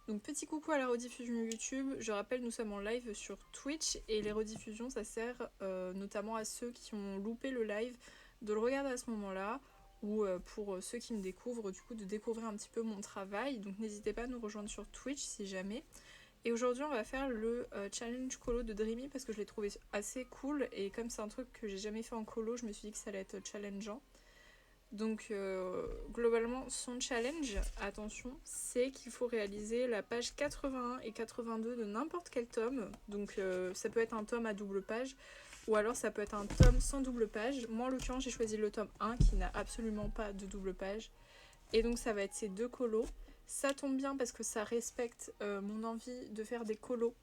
Donc petit coucou à la rediffusion YouTube, je rappelle nous sommes en live sur Twitch et les rediffusions ça sert notamment à ceux qui ont loupé le live de le regarder à ce moment-là ou pour ceux qui me découvrent du coup de découvrir un petit peu mon travail, donc n'hésitez pas à nous rejoindre sur Twitch si jamais. Et aujourd'hui on va faire le challenge colo de Dreamy parce que je l'ai trouvé assez cool et comme c'est un truc que j'ai jamais fait en colo je me suis dit que ça allait être challengeant. Donc globalement son challenge, attention, c'est qu'il faut réaliser la page 81 et 82 de n'importe quel tome. Donc ça peut être un tome à double page ou alors ça peut être un tome sans double page. Moi en l'occurrence j'ai choisi le tome 1 qui n'a absolument pas de double page. Et donc ça va être ces deux colos. Ça tombe bien parce que ça respecte mon envie de faire des colos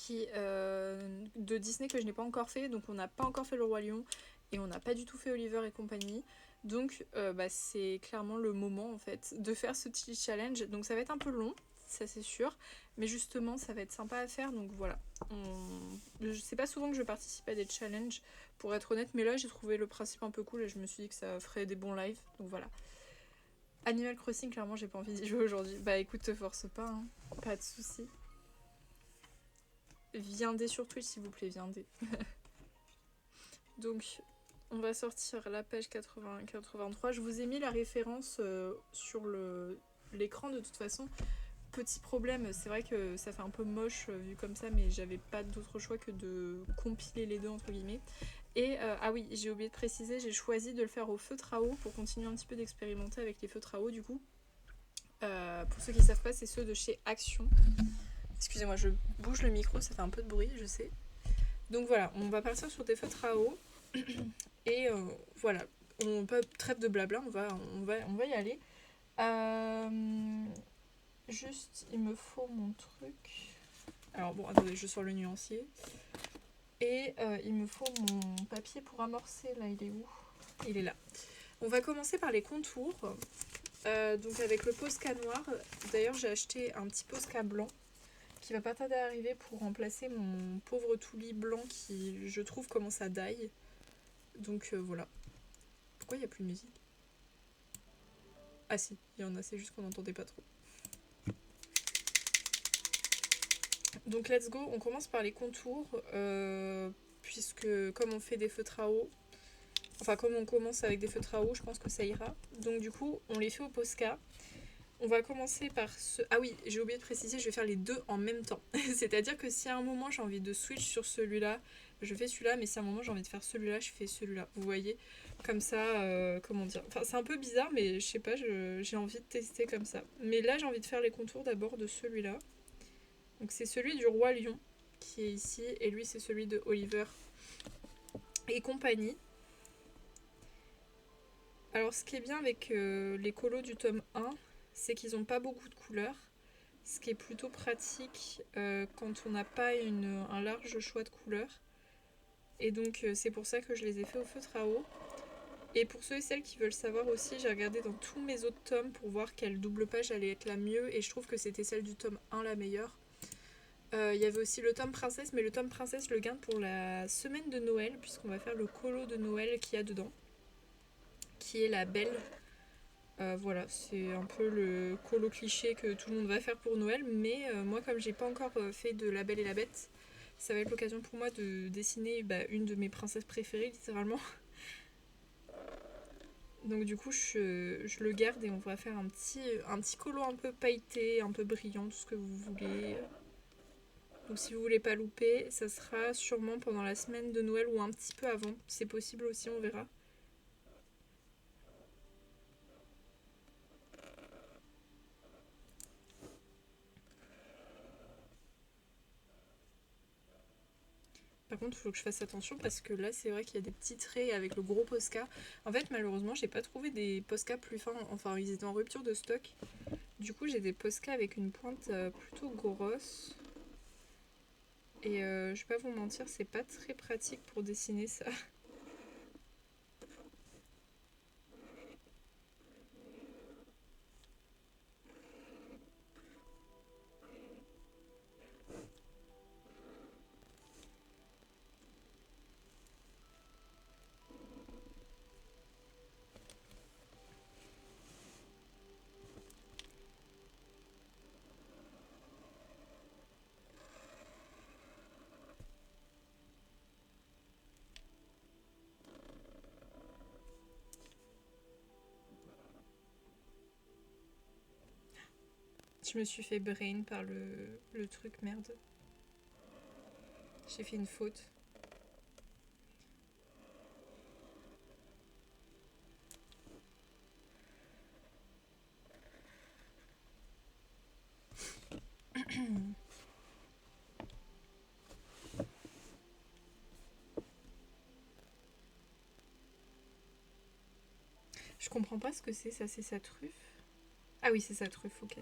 de Disney que je n'ai pas encore fait. Donc on n'a pas encore fait le Roi Lion et on n'a pas du tout fait Oliver et compagnie. Donc c'est clairement le moment en fait de faire ce petit challenge. Donc ça va être un peu long, ça c'est sûr, mais justement ça va être sympa à faire. Donc voilà, sais pas souvent que je participe à des challenges pour être honnête, mais là j'ai trouvé le principe un peu cool et je me suis dit que ça ferait des bons lives. Donc voilà. Animal Crossing, clairement j'ai pas envie d'y jouer aujourd'hui. Bah écoute, te force pas, hein. Pas de soucis. Viendez sur Twitch s'il vous plaît, viendez. Donc on va sortir la page 80-83. Je vous ai mis la référence sur l'écran de toute façon. Petit problème, c'est vrai que ça fait un peu moche vu comme ça, mais j'avais pas d'autre choix que de compiler les deux entre guillemets. Et ah oui, j'ai oublié de préciser, j'ai choisi de le faire au feutre à eau pour continuer un petit peu d'expérimenter avec les feutres à eau du coup. Pour ceux qui savent pas, c'est ceux de chez Action. Excusez-moi, je bouge le micro, ça fait un peu de bruit, je sais. Donc voilà, on va partir sur des feutres à eau. Et voilà, on peut trêve de blabla, on va y aller. Juste, il me faut mon truc. Alors bon, attendez, je sors le nuancier. Et il me faut mon papier pour amorcer. Là, il est où? Il est là. On va commencer par les contours. Donc avec le Posca noir. D'ailleurs, j'ai acheté un petit Posca blanc qui va pas tarder à arriver pour remplacer mon pauvre Touli blanc qui, je trouve, commence à die. Donc voilà. Pourquoi il n'y a plus de musique? Ah si, il y en a, c'est juste qu'on n'entendait pas trop. Donc let's go, on commence par les contours, puisque comme on fait des feutres à eau, enfin comme on commence avec des feutres à eau, je pense que ça ira. Donc du coup, on les fait au Posca. On va commencer par ce... Ah oui, j'ai oublié de préciser, je vais faire les deux en même temps. C'est-à-dire que si à un moment j'ai envie de switch sur celui-là, je fais celui-là, mais si à un moment j'ai envie de faire celui-là, je fais celui-là. Vous voyez? Comme ça, comment dire? Enfin, c'est un peu bizarre, mais je sais pas, j'ai envie de tester comme ça. Mais là, j'ai envie de faire les contours d'abord de celui-là. Donc c'est celui du Roi Lion qui est ici, et lui c'est celui de Oliver et compagnie. Alors ce qui est bien avec les colos du tome 1, c'est qu'ils n'ont pas beaucoup de couleurs, ce qui est plutôt pratique quand on n'a pas un large choix de couleurs. Et donc c'est pour ça que je les ai fait au feutre à eau. Et pour ceux et celles qui veulent savoir aussi, j'ai regardé dans tous mes autres tomes pour voir quelle double page allait être la mieux, et je trouve que c'était celle du tome 1 la meilleure. Il y avait aussi le tome princesse, mais le tome princesse, je le garde pour la semaine de Noël, puisqu'on va faire le colo de Noël qu'il y a dedans, qui est la belle. Voilà, c'est un peu le colo cliché que tout le monde va faire pour Noël, mais moi, comme j'ai pas encore fait de La Belle et la Bête, ça va être l'occasion pour moi de dessiner une de mes princesses préférées, littéralement. Donc du coup, je le garde et on va faire un petit colo un peu pailleté, un peu brillant, tout ce que vous voulez. Donc si vous voulez pas louper, ça sera sûrement pendant la semaine de Noël ou un petit peu avant. C'est possible aussi, on verra. Par contre, il faut que je fasse attention parce que là, c'est vrai qu'il y a des petits traits avec le gros Posca. En fait, malheureusement, j'ai pas trouvé des Posca plus fins. Enfin, ils étaient en rupture de stock. Du coup, j'ai des Posca avec une pointe plutôt grosse. Et je vais pas vous mentir, c'est pas très pratique pour dessiner ça. Je me suis fait brain par le truc, merde. J'ai fait une faute. Je comprends pas ce que c'est, ça c'est sa truffe. Ah oui, c'est sa truffe, ok.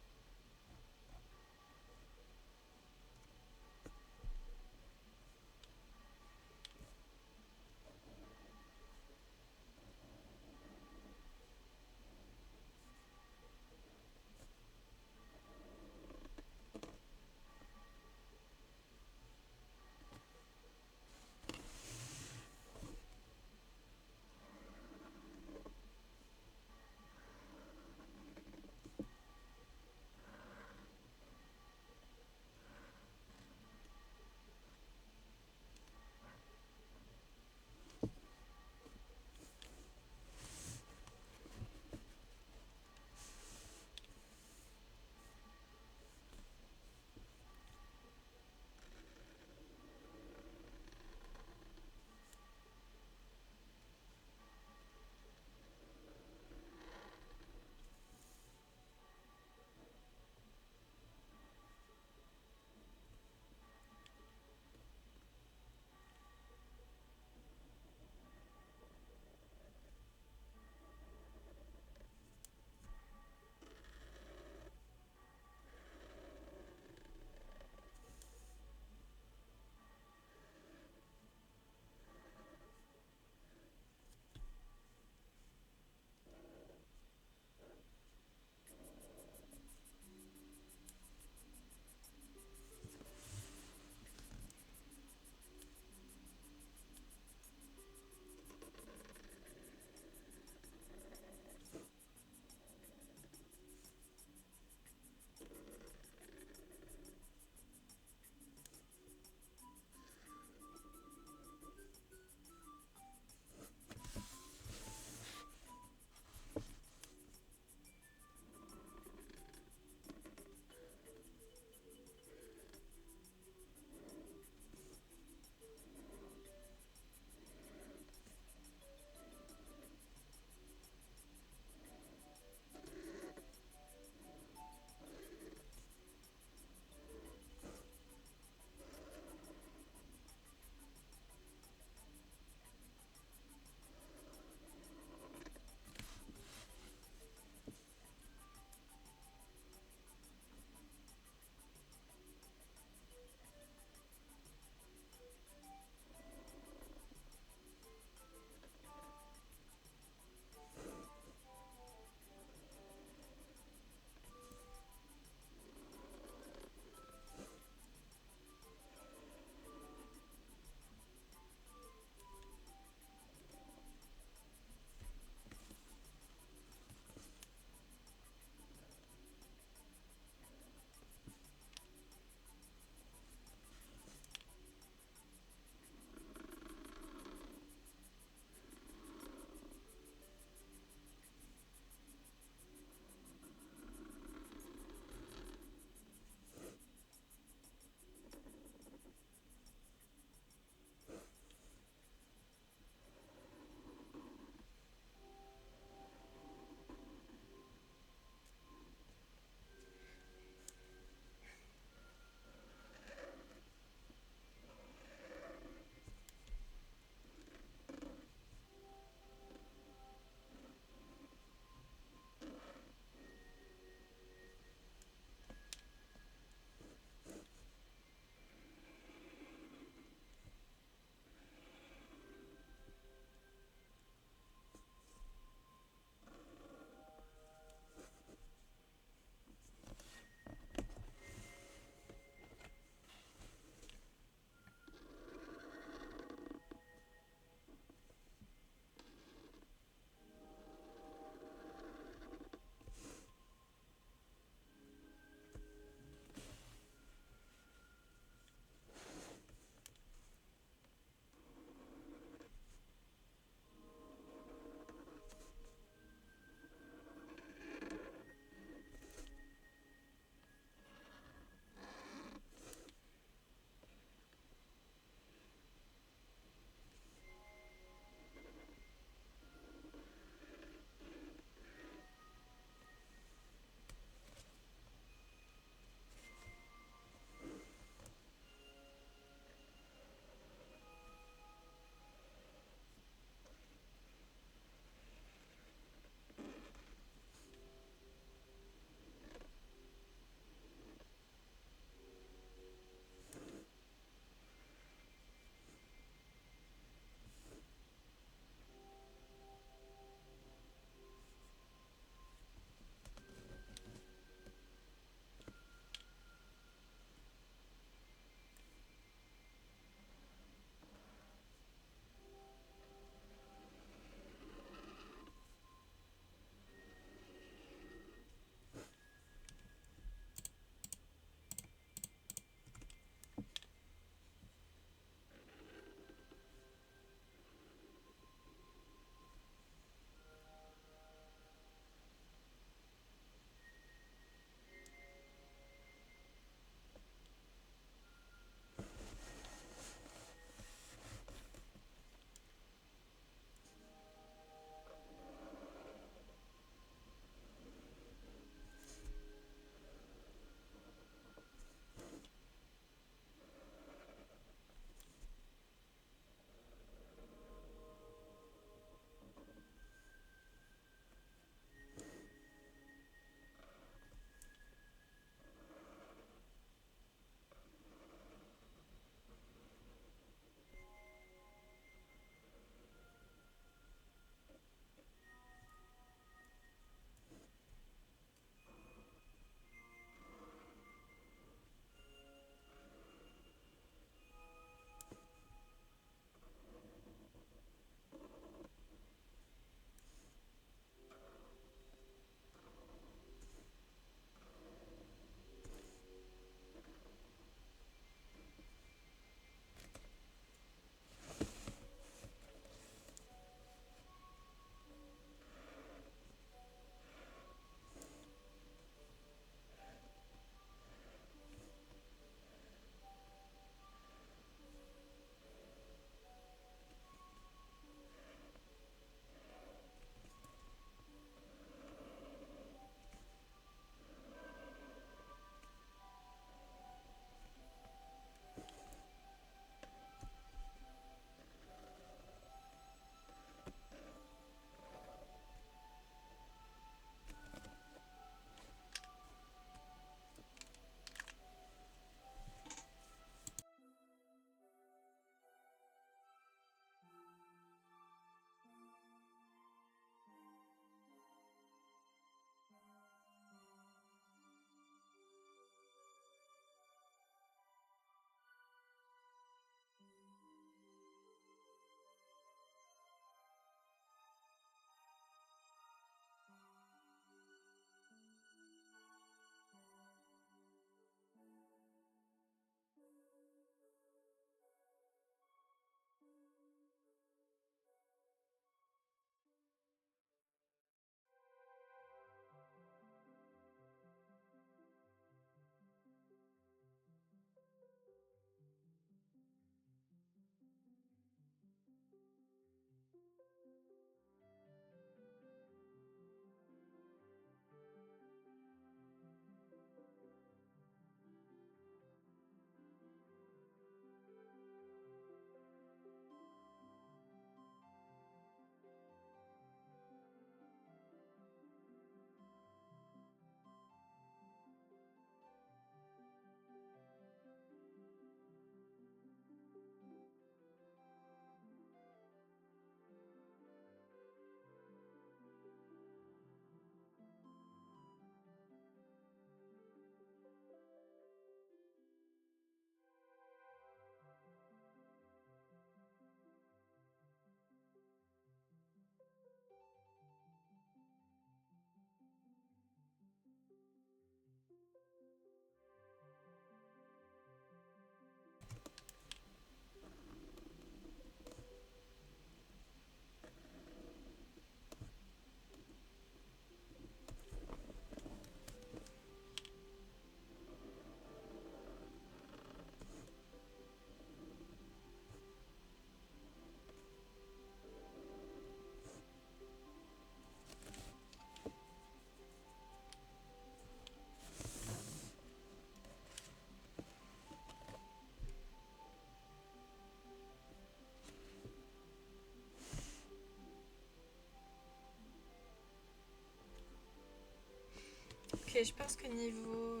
Ok, je pense que niveau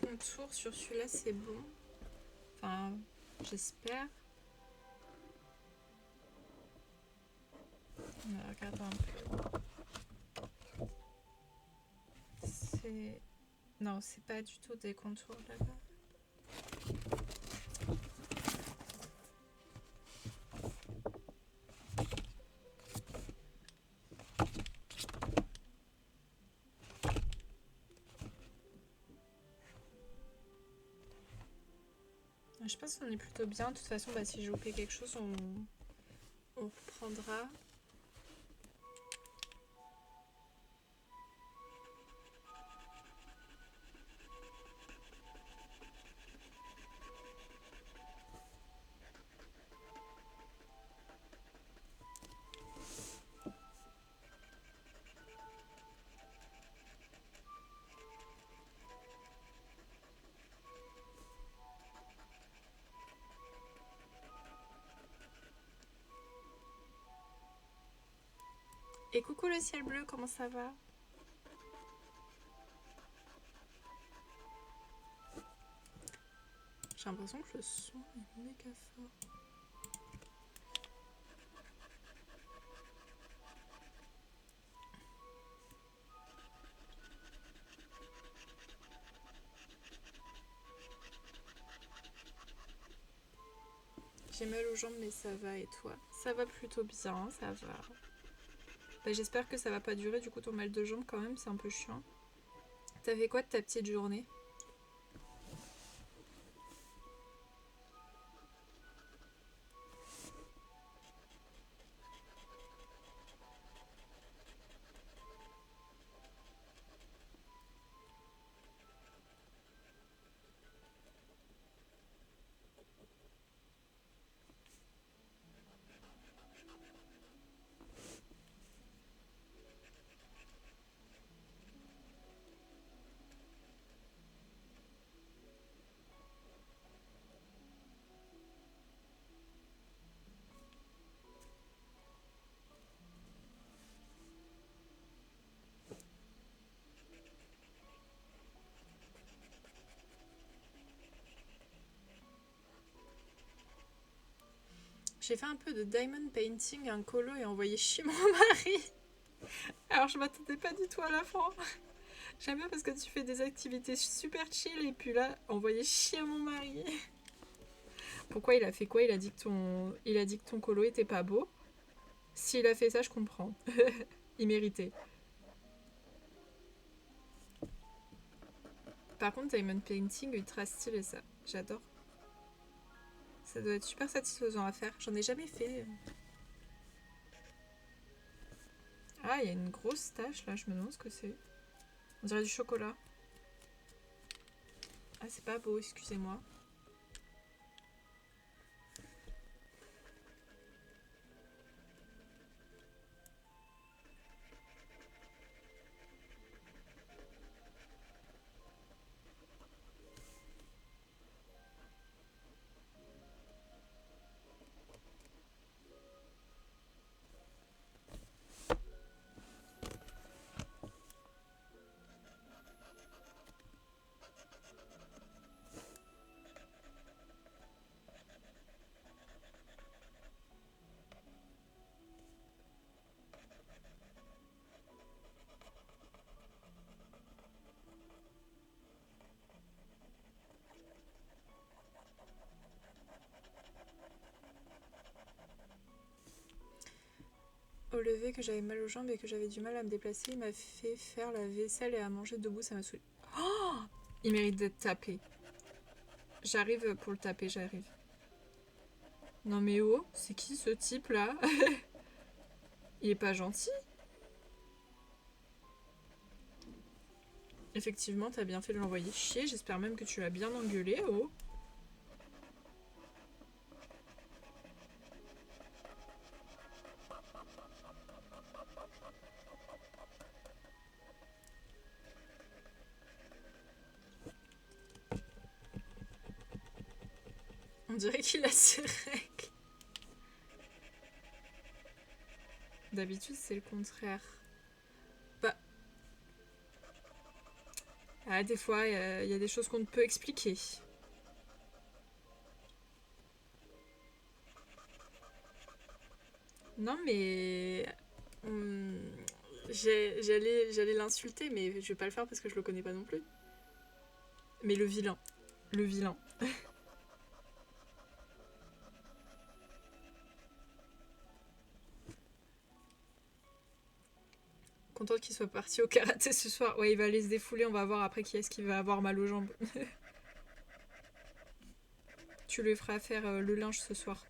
contour sur celui-là, c'est bon. Enfin, j'espère. On va regarder un peu. C'est... Non, c'est pas du tout des contours là-bas. Je pense qu'on est plutôt bien. De toute façon, bah, si j'ai loupé quelque chose, on reprendra. Et coucou le ciel bleu, comment ça va? J'ai l'impression que le son est méga fort. J'ai mal aux jambes mais ça va et toi? Ça va plutôt bien, ça va. Bah, j'espère que ça va pas durer du coup ton mal de jambes quand même, c'est un peu chiant. T'as fait quoi de ta petite journée? J'ai fait un peu de diamond painting, un colo et envoyé chier mon mari. Alors je m'attendais pas du tout à la fin. J'aime bien parce que tu fais des activités super chill et puis là, envoyer chier mon mari. Pourquoi il a fait quoi? Il a dit que ton colo était pas beau. S'il a fait ça, je comprends. Il méritait. Par contre, diamond painting, ultra stylé ça. J'adore. Ça doit être super satisfaisant à faire. J'en ai jamais fait. Ah, il y a une grosse tache là, je me demande ce que c'est. On dirait du chocolat. Ah, c'est pas beau, excusez-moi. Au lever que j'avais mal aux jambes et que j'avais du mal à me déplacer, il m'a fait faire la vaisselle et à manger debout, ça m'a saoulé. Oh, il mérite d'être tapé. J'arrive pour le taper, j'arrive. Non mais oh, c'est qui ce type là? Il est pas gentil. Effectivement, t'as bien fait de l'envoyer chier, j'espère même que tu l'as bien engueulé, oh. On dirait qu'il a ses règles. D'habitude, c'est le contraire. Bah, Ah, des fois, il y a des choses qu'on ne peut expliquer. Non, mais... hum, j'allais l'insulter, mais je vais pas le faire parce que je le connais pas non plus. Mais le vilain. Le vilain. Contente qu'il soit parti au karaté ce soir. Ouais, il va aller se défouler, on va voir après qui est-ce qui va avoir mal aux jambes. Tu lui feras faire le linge ce soir.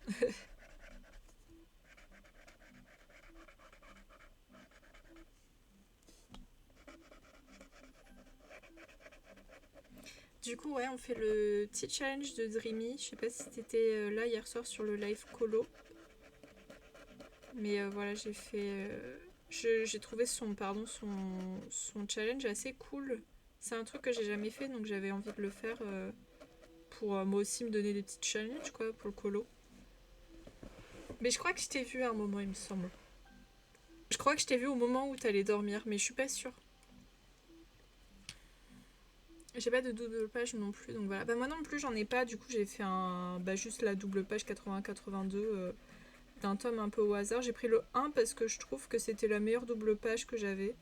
Du coup, ouais, on fait le petit challenge de Dreamy. Je sais pas si t'étais là hier soir sur le live colo. Mais voilà, j'ai fait. J'ai trouvé son challenge assez cool. C'est un truc que j'ai jamais fait, donc j'avais envie de le faire pour moi aussi me donner des petits challenges, quoi, pour le colo. Mais je crois que je t'ai vu à un moment, il me semble. Je crois que je t'ai vu au moment où t'allais dormir, mais je suis pas sûre. J'ai pas de double page non plus, donc voilà. Bah moi non plus, j'en ai pas, du coup j'ai fait juste la double page 80-82 d'un tome un peu au hasard. J'ai pris le 1 parce que je trouve que c'était la meilleure double page que j'avais.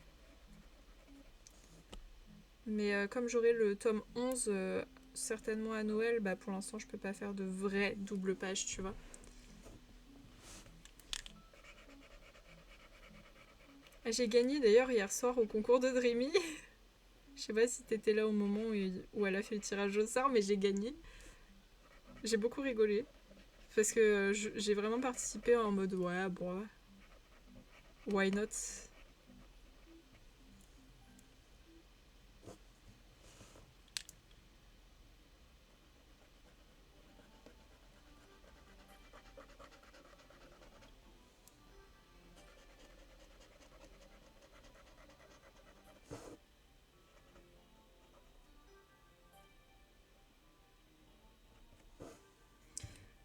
Mais comme j'aurai le tome 11 certainement à Noël, bah pour l'instant je peux pas faire de vraie double page, tu vois. J'ai gagné d'ailleurs hier soir au concours de Dreamy. Je sais pas si t'étais là au moment où elle a fait le tirage au sort, mais j'ai gagné. J'ai beaucoup rigolé. Parce que j'ai vraiment participé en mode ouais, bon, why not?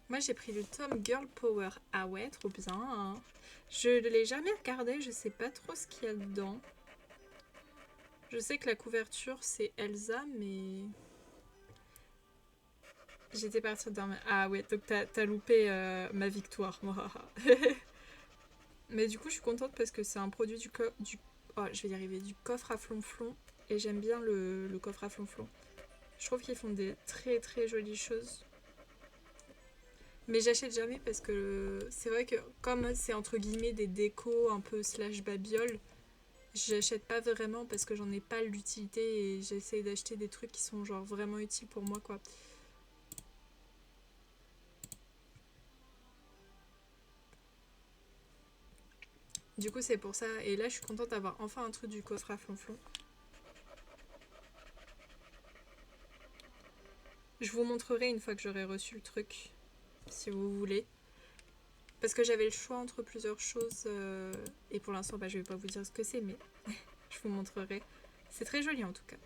Moi j'ai pris le tome Girl Power. Ah ouais, trop bien, hein. Je ne l'ai jamais regardé, je sais pas trop ce qu'il y a dedans. Je sais que la couverture c'est Elsa, mais j'étais partie dans Ah ouais, donc t'as loupé ma victoire. Mais du coup, je suis contente parce que c'est un produit Oh, je vais y arriver, du coffre à flonflon. Et j'aime bien le coffre à flonflon. Je trouve qu'ils font des très très jolies choses. Mais j'achète jamais parce que c'est vrai que comme c'est entre guillemets des décos un peu slash babiole, j'achète pas vraiment parce que j'en ai pas l'utilité et j'essaye d'acheter des trucs qui sont genre vraiment utiles pour moi, quoi. Du coup, c'est pour ça. Et là, je suis contente d'avoir enfin un truc du coffre à flonflon. Je vous montrerai une fois que j'aurai reçu le truc, si vous voulez. Parce que j'avais le choix entre plusieurs choses. Et pour l'instant, je vais pas vous dire ce que c'est, mais je vous montrerai. C'est très joli en tout cas.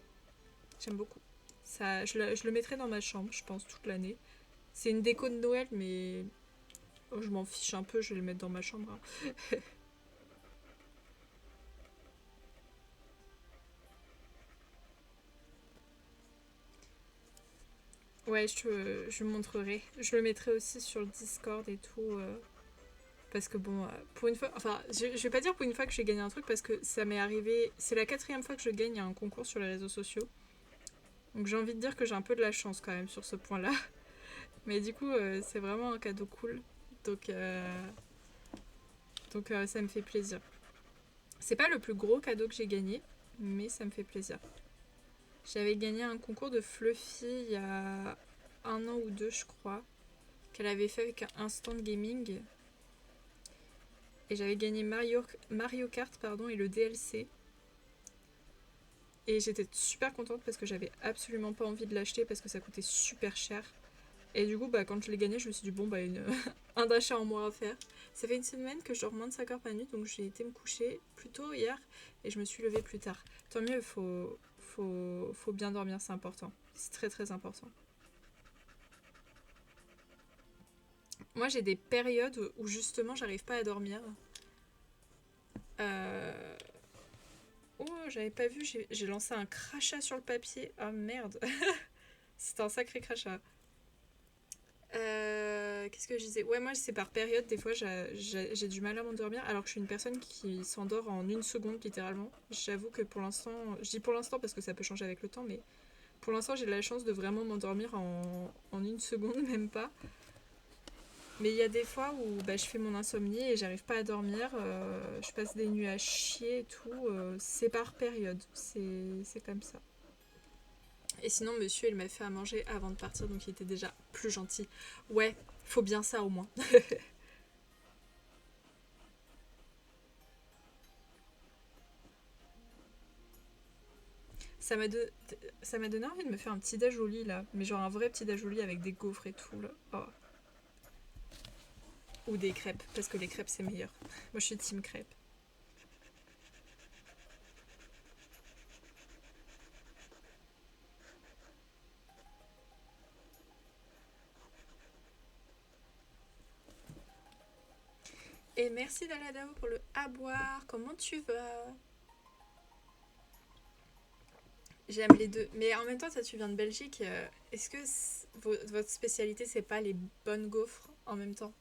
J'aime beaucoup. Ça, je le mettrai dans ma chambre, je pense, toute l'année. C'est une déco de Noël, mais je m'en fiche un peu, je vais le mettre dans ma chambre, hein. Ouais, je montrerai. Je le mettrai aussi sur le Discord et tout. Parce que bon, pour une fois, enfin, je vais pas dire pour une fois que j'ai gagné un truc parce que ça m'est arrivé. C'est la quatrième fois que je gagne un concours sur les réseaux sociaux. Donc j'ai envie de dire que j'ai un peu de la chance quand même sur ce point-là. Mais du coup, c'est vraiment un cadeau cool. Donc, ça me fait plaisir. C'est pas le plus gros cadeau que j'ai gagné, mais ça me fait plaisir. J'avais gagné un concours de Fluffy il y a 1 an ou 2, je crois, qu'elle avait fait avec un Instant Gaming. Et j'avais gagné Mario Kart pardon, et le DLC. Et j'étais super contente parce que j'avais absolument pas envie de l'acheter parce que ça coûtait super cher. Et du coup, quand je l'ai gagné, je me suis dit, bon, un d'achat en moins à faire. Ça fait une semaine que je dors moins de 5 heures par nuit, donc j'ai été me coucher plus tôt hier et je me suis levée plus tard. Tant mieux, faut bien dormir, c'est important. C'est très très important. Moi, j'ai des périodes où justement, j'arrive pas à dormir. Euh, Oh, j'avais pas vu, j'ai lancé un crachat sur le papier. Ah merde. C'était un sacré crachat. Qu'est-ce que je disais? Ouais, moi c'est par période, des fois j'ai du mal à m'endormir alors que je suis une personne qui s'endort en une seconde littéralement. J'avoue que pour l'instant, je dis pour l'instant parce que ça peut changer avec le temps, mais pour l'instant j'ai de la chance de vraiment m'endormir en une seconde, même pas. Mais il y a des fois où bah, je fais mon insomnie et j'arrive pas à dormir, je passe des nuits à chier et tout, c'est par période, c'est comme ça. Et sinon, monsieur, il m'a fait à manger avant de partir, donc il était déjà plus gentil. Ouais, faut bien ça au moins. Ça m'a de... ça m'a donné envie de me faire un petit déj au lit là, mais genre un vrai petit déj au lit avec des gaufres et tout là. Oh. Ou des crêpes, parce que les crêpes c'est meilleur. Moi je suis team crêpes. Et merci Daladao pour le à boire. Comment tu vas? J'aime les deux. Mais en même temps, toi tu viens de Belgique. Est-ce que votre spécialité c'est pas les bonnes gaufres en même temps?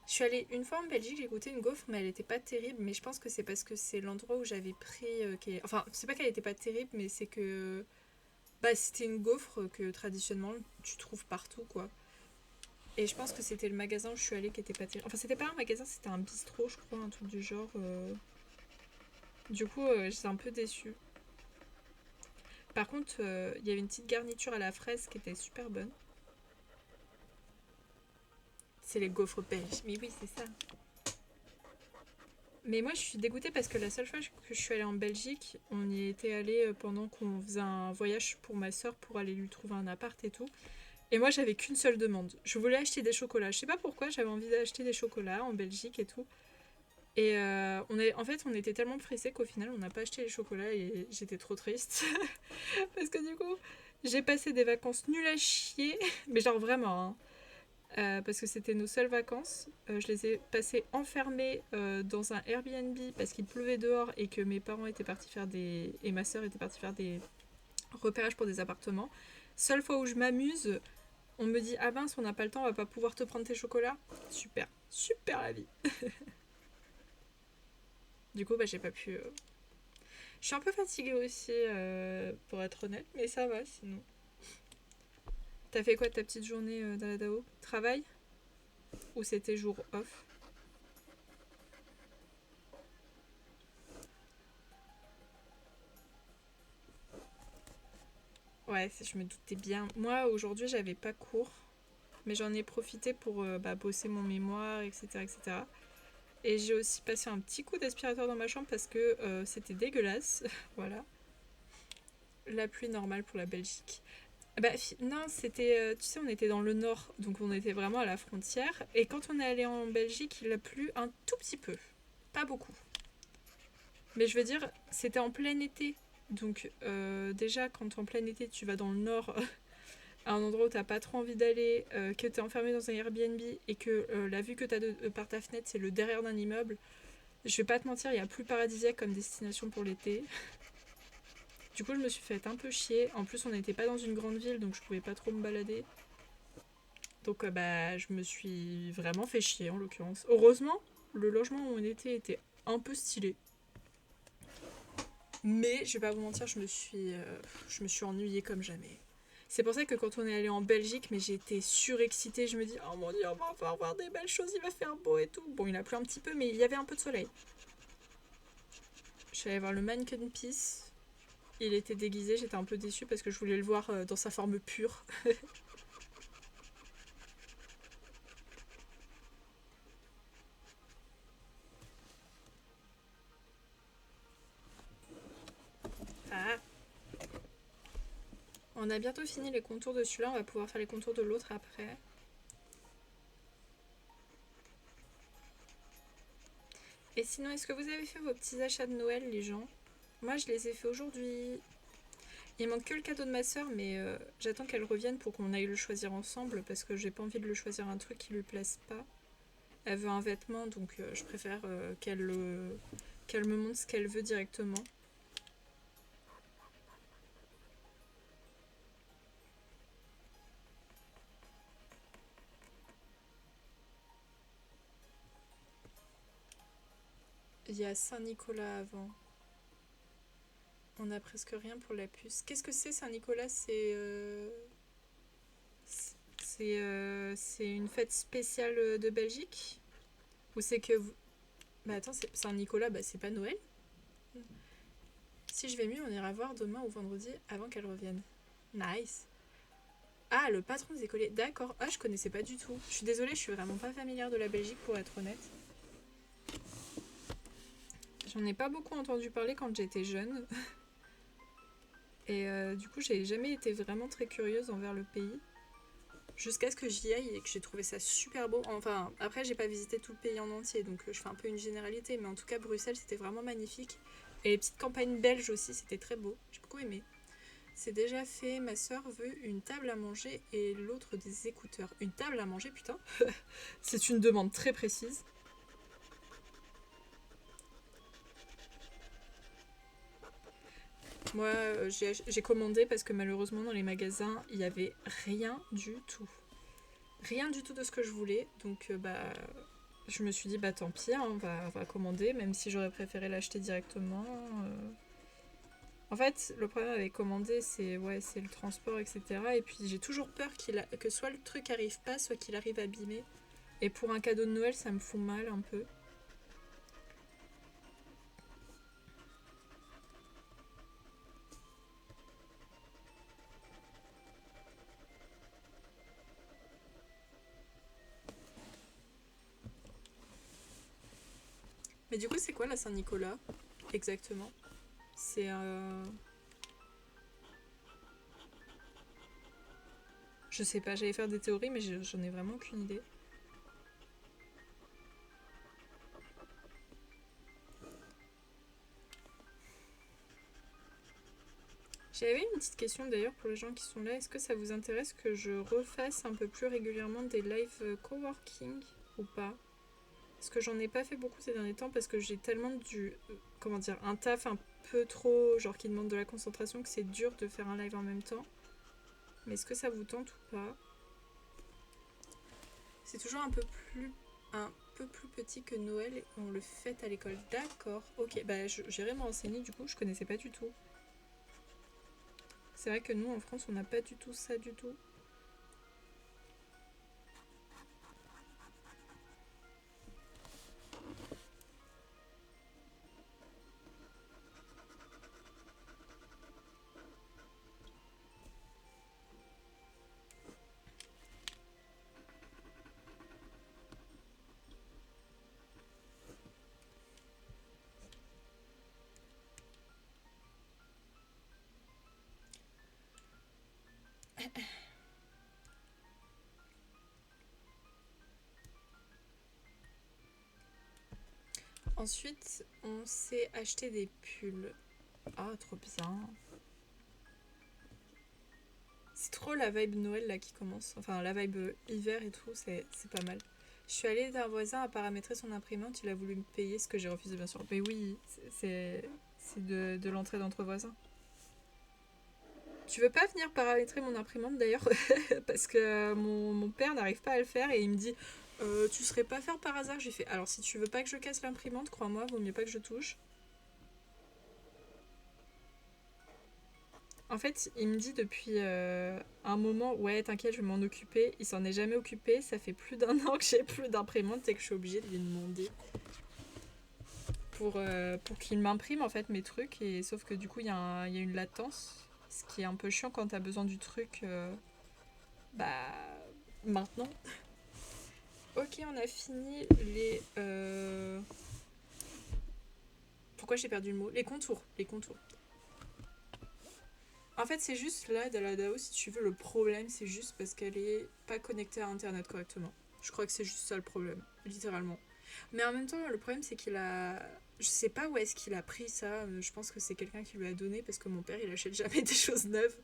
Je suis allée une fois en Belgique, j'ai goûté une gaufre, mais elle était pas terrible. Mais je pense que c'est parce que c'est l'endroit où j'avais pris. Enfin, c'est pas qu'elle était pas terrible, mais c'est que. Bah, c'était une gaufre que traditionnellement tu trouves partout, quoi. Et je pense que c'était le magasin où je suis allée qui était pas terrible. Enfin, c'était pas un magasin, c'était un bistrot, je crois, un truc du genre. Du coup, j'étais un peu déçue. Par contre, il y avait une petite garniture à la fraise qui était super bonne. C'est les gaufres belges. Mais oui, c'est ça. Mais moi, je suis dégoûtée parce que la seule fois que je suis allée en Belgique, on y était allé pendant qu'on faisait un voyage pour ma soeur pour aller lui trouver un appart et tout. Et moi, j'avais qu'une seule demande. Je voulais acheter des chocolats. Je sais pas pourquoi, j'avais envie d'acheter des chocolats en Belgique et tout. Et en fait, on était tellement pressés qu'au final, on n'a pas acheté les chocolats et j'étais trop triste. Parce que du coup, j'ai passé des vacances nulles à chier. Mais genre vraiment, hein. Parce que c'était nos seules vacances. Je les ai passées enfermées dans un Airbnb parce qu'il pleuvait dehors et que mes parents étaient partis faire des... et ma soeur était partie faire des repérages pour des appartements. Seule fois où je m'amuse, on me dit ah mince, on n'a pas le temps, on va pas pouvoir te prendre tes chocolats. Super, super la vie. Du coup, bah j'ai pas pu. Je suis un peu fatiguée aussi, pour être honnête, mais ça va sinon. T'as fait quoi de ta petite journée dans la DAO? Travail? Ou c'était jour off? Ouais, je me doutais bien. Moi, aujourd'hui, j'avais pas cours, mais j'en ai profité pour bah, bosser mon mémoire, etc., etc. Et j'ai aussi passé un petit coup d'aspirateur dans ma chambre parce que c'était dégueulasse. Voilà. La pluie normale pour la Belgique. Bah, non, c'était. Tu sais, on était dans le nord, donc on était vraiment à la frontière. Et quand on est allé en Belgique, il a plu un tout petit peu. Pas beaucoup. Mais je veux dire, c'était en plein été. Donc, déjà, quand en plein été, tu vas dans le nord, à un endroit où t'as pas trop envie d'aller, que t'es enfermé dans un Airbnb et que la vue que t'as par ta fenêtre, c'est le derrière d'un immeuble, je vais pas te mentir, il y a plus paradisiaque comme destination pour l'été. Du coup, je me suis fait un peu chier. En plus, on n'était pas dans une grande ville, donc je pouvais pas trop me balader. Donc, bah, je me suis vraiment fait chier en l'occurrence. Heureusement, le logement où on était un peu stylé. Mais je vais pas vous mentir, je me suis ennuyée comme jamais. C'est pour ça que quand on est allé en Belgique, mais j'étais surexcitée. Je me dis, oh mon dieu, on va enfin voir des belles choses, il va faire beau et tout. Bon, il a plu un petit peu, mais il y avait un peu de soleil. Je suis allée voir le Mannequin Peace. Il était déguisé, j'étais un peu déçue parce que je voulais le voir dans sa forme pure. Ah, on a bientôt fini les contours de celui-là, on va pouvoir faire les contours de l'autre après. Et sinon, est-ce que vous avez fait vos petits achats de Noël, les gens? Moi, je les ai fait aujourd'hui. Il manque que le cadeau de ma soeur, mais j'attends qu'elle revienne pour qu'on aille le choisir ensemble parce que j'ai pas envie de le choisir un truc qui lui plaise pas. Elle veut un vêtement, donc je préfère qu'elle me montre ce qu'elle veut directement. Il y a Saint-Nicolas avant. On a presque rien pour la puce. Qu'est-ce que c'est Saint-Nicolas? C'est une fête spéciale de Belgique? Ou c'est que vous... Bah attends, Saint-Nicolas, bah c'est pas Noël? Si je vais mieux, on ira voir demain ou vendredi avant qu'elle revienne. Nice. Ah, le patron des écoliers. D'accord. Ah, je connaissais pas du tout. Je suis désolée, je suis vraiment pas familière de la Belgique pour être honnête. J'en ai pas beaucoup entendu parler quand j'étais jeune. Et du coup, j'ai jamais été vraiment très curieuse envers le pays. Jusqu'à ce que j'y aille et que j'ai trouvé ça super beau. Enfin, après, j'ai pas visité tout le pays en entier, donc je fais un peu une généralité. Mais en tout cas, Bruxelles, c'était vraiment magnifique. Et les petites campagnes belges aussi, c'était très beau. J'ai beaucoup aimé. C'est déjà fait, ma soeur veut une table à manger et l'autre des écouteurs. Une table à manger, putain. C'est une demande très précise. Moi, j'ai commandé parce que malheureusement, dans les magasins, il n'y avait rien du tout. Rien du tout de ce que je voulais. Donc, je me suis dit, bah tant pis, hein, on va commander, même si j'aurais préféré l'acheter directement. En fait, le problème avec commander, c'est le transport, etc. Et puis, j'ai toujours peur que soit le truc arrive pas, soit qu'il arrive abîmé. Et pour un cadeau de Noël, ça me fout mal un peu. Mais du coup, c'est quoi la Saint-Nicolas exactement? C'est Je sais pas, j'allais faire des théories, mais j'en ai vraiment aucune idée. J'avais une petite question d'ailleurs pour les gens qui sont là. Est-ce que ça vous intéresse que je refasse un peu plus régulièrement des live coworking ou pas? Parce que j'en ai pas fait beaucoup ces derniers temps parce que j'ai tellement comment dire, un taf un peu trop, genre qui demande de la concentration, que c'est dur de faire un live en même temps. Mais est-ce que ça vous tente ou pas? C'est toujours un peu plus petit que Noël et on le fête à l'école. D'accord, ok, bah j'irai me renseigner du coup, je connaissais pas du tout. C'est vrai que nous en France on n'a pas du tout ça du tout. Ensuite, on s'est acheté des pulls. Ah, trop bien. C'est trop la vibe Noël là qui commence. Enfin, la vibe hiver et tout, c'est pas mal. Je suis allée d'un voisin à paramétrer son imprimante, il a voulu me payer, ce que j'ai refusé bien sûr. Mais oui, c'est de l'entrée d'entre voisins. Tu veux pas venir paramétrer mon imprimante d'ailleurs? Parce que mon père n'arrive pas à le faire et il me dit tu serais pas faire par hasard? J'ai fait alors si tu veux pas que je casse l'imprimante, crois-moi, vaut mieux pas que je touche. En fait, il me dit depuis un moment, ouais, t'inquiète, je vais m'en occuper. Il s'en est jamais occupé. Ça fait plus d'un an que j'ai plus d'imprimante et que je suis obligée de lui demander pour qu'il m'imprime en fait mes trucs. Et sauf que du coup, il y a une latence, ce qui est un peu chiant quand t'as besoin du truc bah maintenant. Ok, on a fini les. Pourquoi j'ai perdu le mot? Les contours. Les contours. En fait, c'est juste là, de la DAO, si tu veux, le problème, c'est juste parce qu'elle est pas connectée à Internet correctement. Je crois que c'est juste ça le problème, littéralement. Mais en même temps, le problème, c'est qu'il a. Je sais pas où est-ce qu'il a pris ça. Je pense que c'est quelqu'un qui lui a donné parce que mon père, il achète jamais des choses neuves.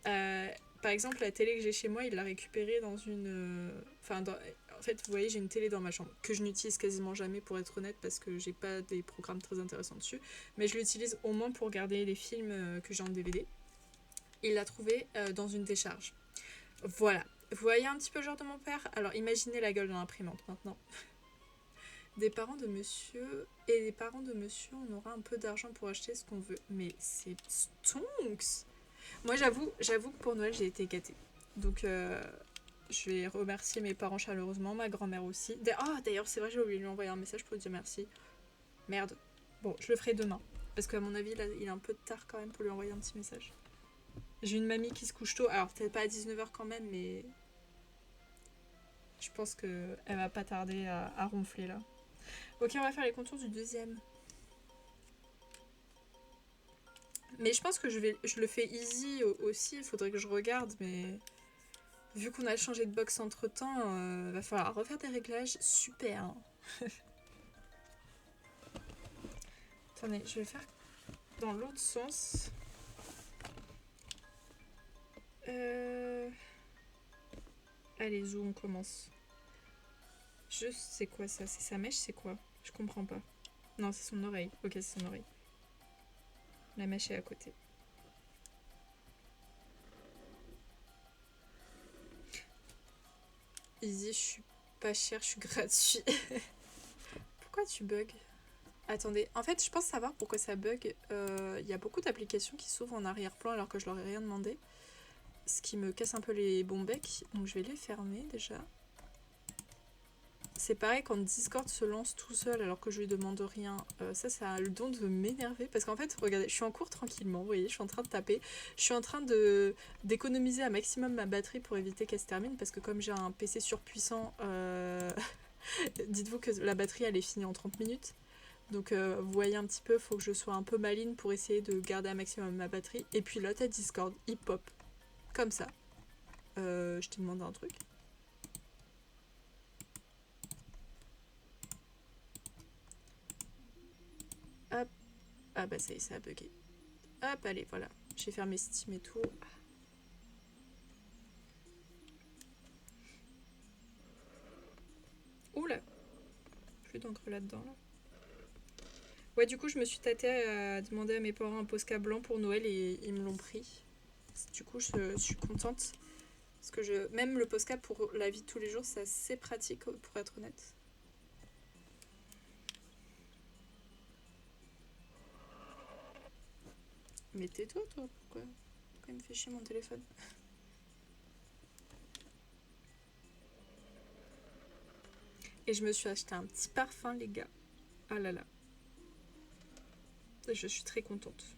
Euh, Par exemple, la télé que j'ai chez moi, il l'a récupérée dans une. En fait, vous voyez, j'ai une télé dans ma chambre que je n'utilise quasiment jamais pour être honnête parce que j'ai pas des programmes très intéressants dessus. Mais je l'utilise au moins pour regarder les films que j'ai en DVD. Il l'a trouvé dans une décharge. Voilà. Vous voyez un petit peu le genre de mon père? Alors imaginez la gueule de l'imprimante maintenant. Des parents de monsieur et les parents de monsieur, on aura un peu d'argent pour acheter ce qu'on veut. Mais c'est stonks. Moi, j'avoue que pour Noël, j'ai été gâtée. Donc, je vais remercier mes parents chaleureusement, ma grand-mère aussi. D'ailleurs, c'est vrai, j'ai oublié de lui envoyer un message pour lui dire merci. Merde. Bon, je le ferai demain. Parce qu'à mon avis, là, il est un peu tard quand même pour lui envoyer un petit message. J'ai une mamie qui se couche tôt. Alors, peut-être pas à 19h quand même, mais je pense qu'elle va pas tarder à ronfler là. Ok, on va faire les contours du deuxième. Mais je pense que je le fais easy aussi. Il faudrait que je regarde, mais vu qu'on a changé de box entre temps, va falloir refaire des réglages. Super. Attendez, je vais faire dans l'autre sens. Allez, où on commence? C'est quoi ça? C'est sa mèche, c'est quoi? Je comprends pas. Non, c'est son oreille. Ok, c'est son oreille. La mèche est à côté. Easy, je suis pas chère, je suis gratuit. Pourquoi tu bugs? Attendez, en fait, je pense savoir pourquoi ça bug. Il y a beaucoup d'applications qui s'ouvrent en arrière-plan alors que je leur ai rien demandé. Ce qui me casse un peu les bons becs. Donc je vais les fermer déjà. C'est pareil quand Discord se lance tout seul alors que je lui demande rien. Ça a le don de m'énerver. Parce qu'en fait, regardez, je suis en cours tranquillement, vous voyez, je suis en train de taper. Je suis en train d'économiser un maximum ma batterie pour éviter qu'elle se termine. Parce que comme j'ai un PC surpuissant, dites-vous que la batterie elle est finie en 30 minutes. Donc vous voyez un petit peu, il faut que je sois un peu maligne pour essayer de garder un maximum ma batterie. Et puis là, t'as Discord, il pop. Comme ça. Je te demande un truc. Hop. Ah bah ça y est, ça a bugué. Hop, allez, voilà. J'ai fermé Steam et tout. Oula. Plus d'encre là-dedans, là. Ouais, du coup, je me suis tâtée à demander à mes parents un Posca blanc pour Noël et ils me l'ont pris. Du coup, je suis contente. Parce que même le Posca pour la vie de tous les jours, c'est assez pratique, pour être honnête. Mais tais-toi, toi. Pourquoi il me fait chier mon téléphone? Et je me suis acheté un petit parfum, les gars. Ah là là. Je suis très contente.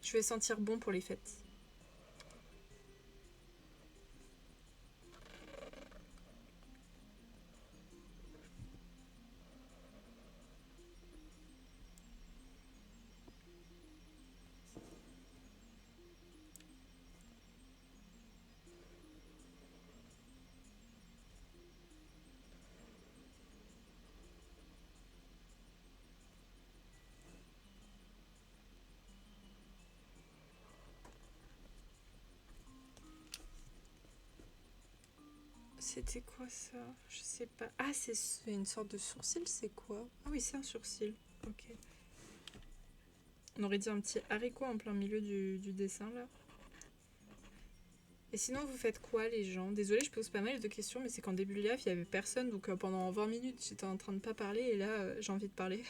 Je vais sentir bon pour les fêtes. C'était quoi ça? Je sais pas. Ah, c'est une sorte de sourcil, c'est quoi? Ah oui, c'est un sourcil. Ok. On aurait dit un petit haricot en plein milieu du dessin là. Et sinon, vous faites quoi les gens? Désolée, je pose pas mal de questions, mais c'est qu'en début de live, il y avait personne, donc pendant 20 minutes, j'étais en train de pas parler, et là, j'ai envie de parler.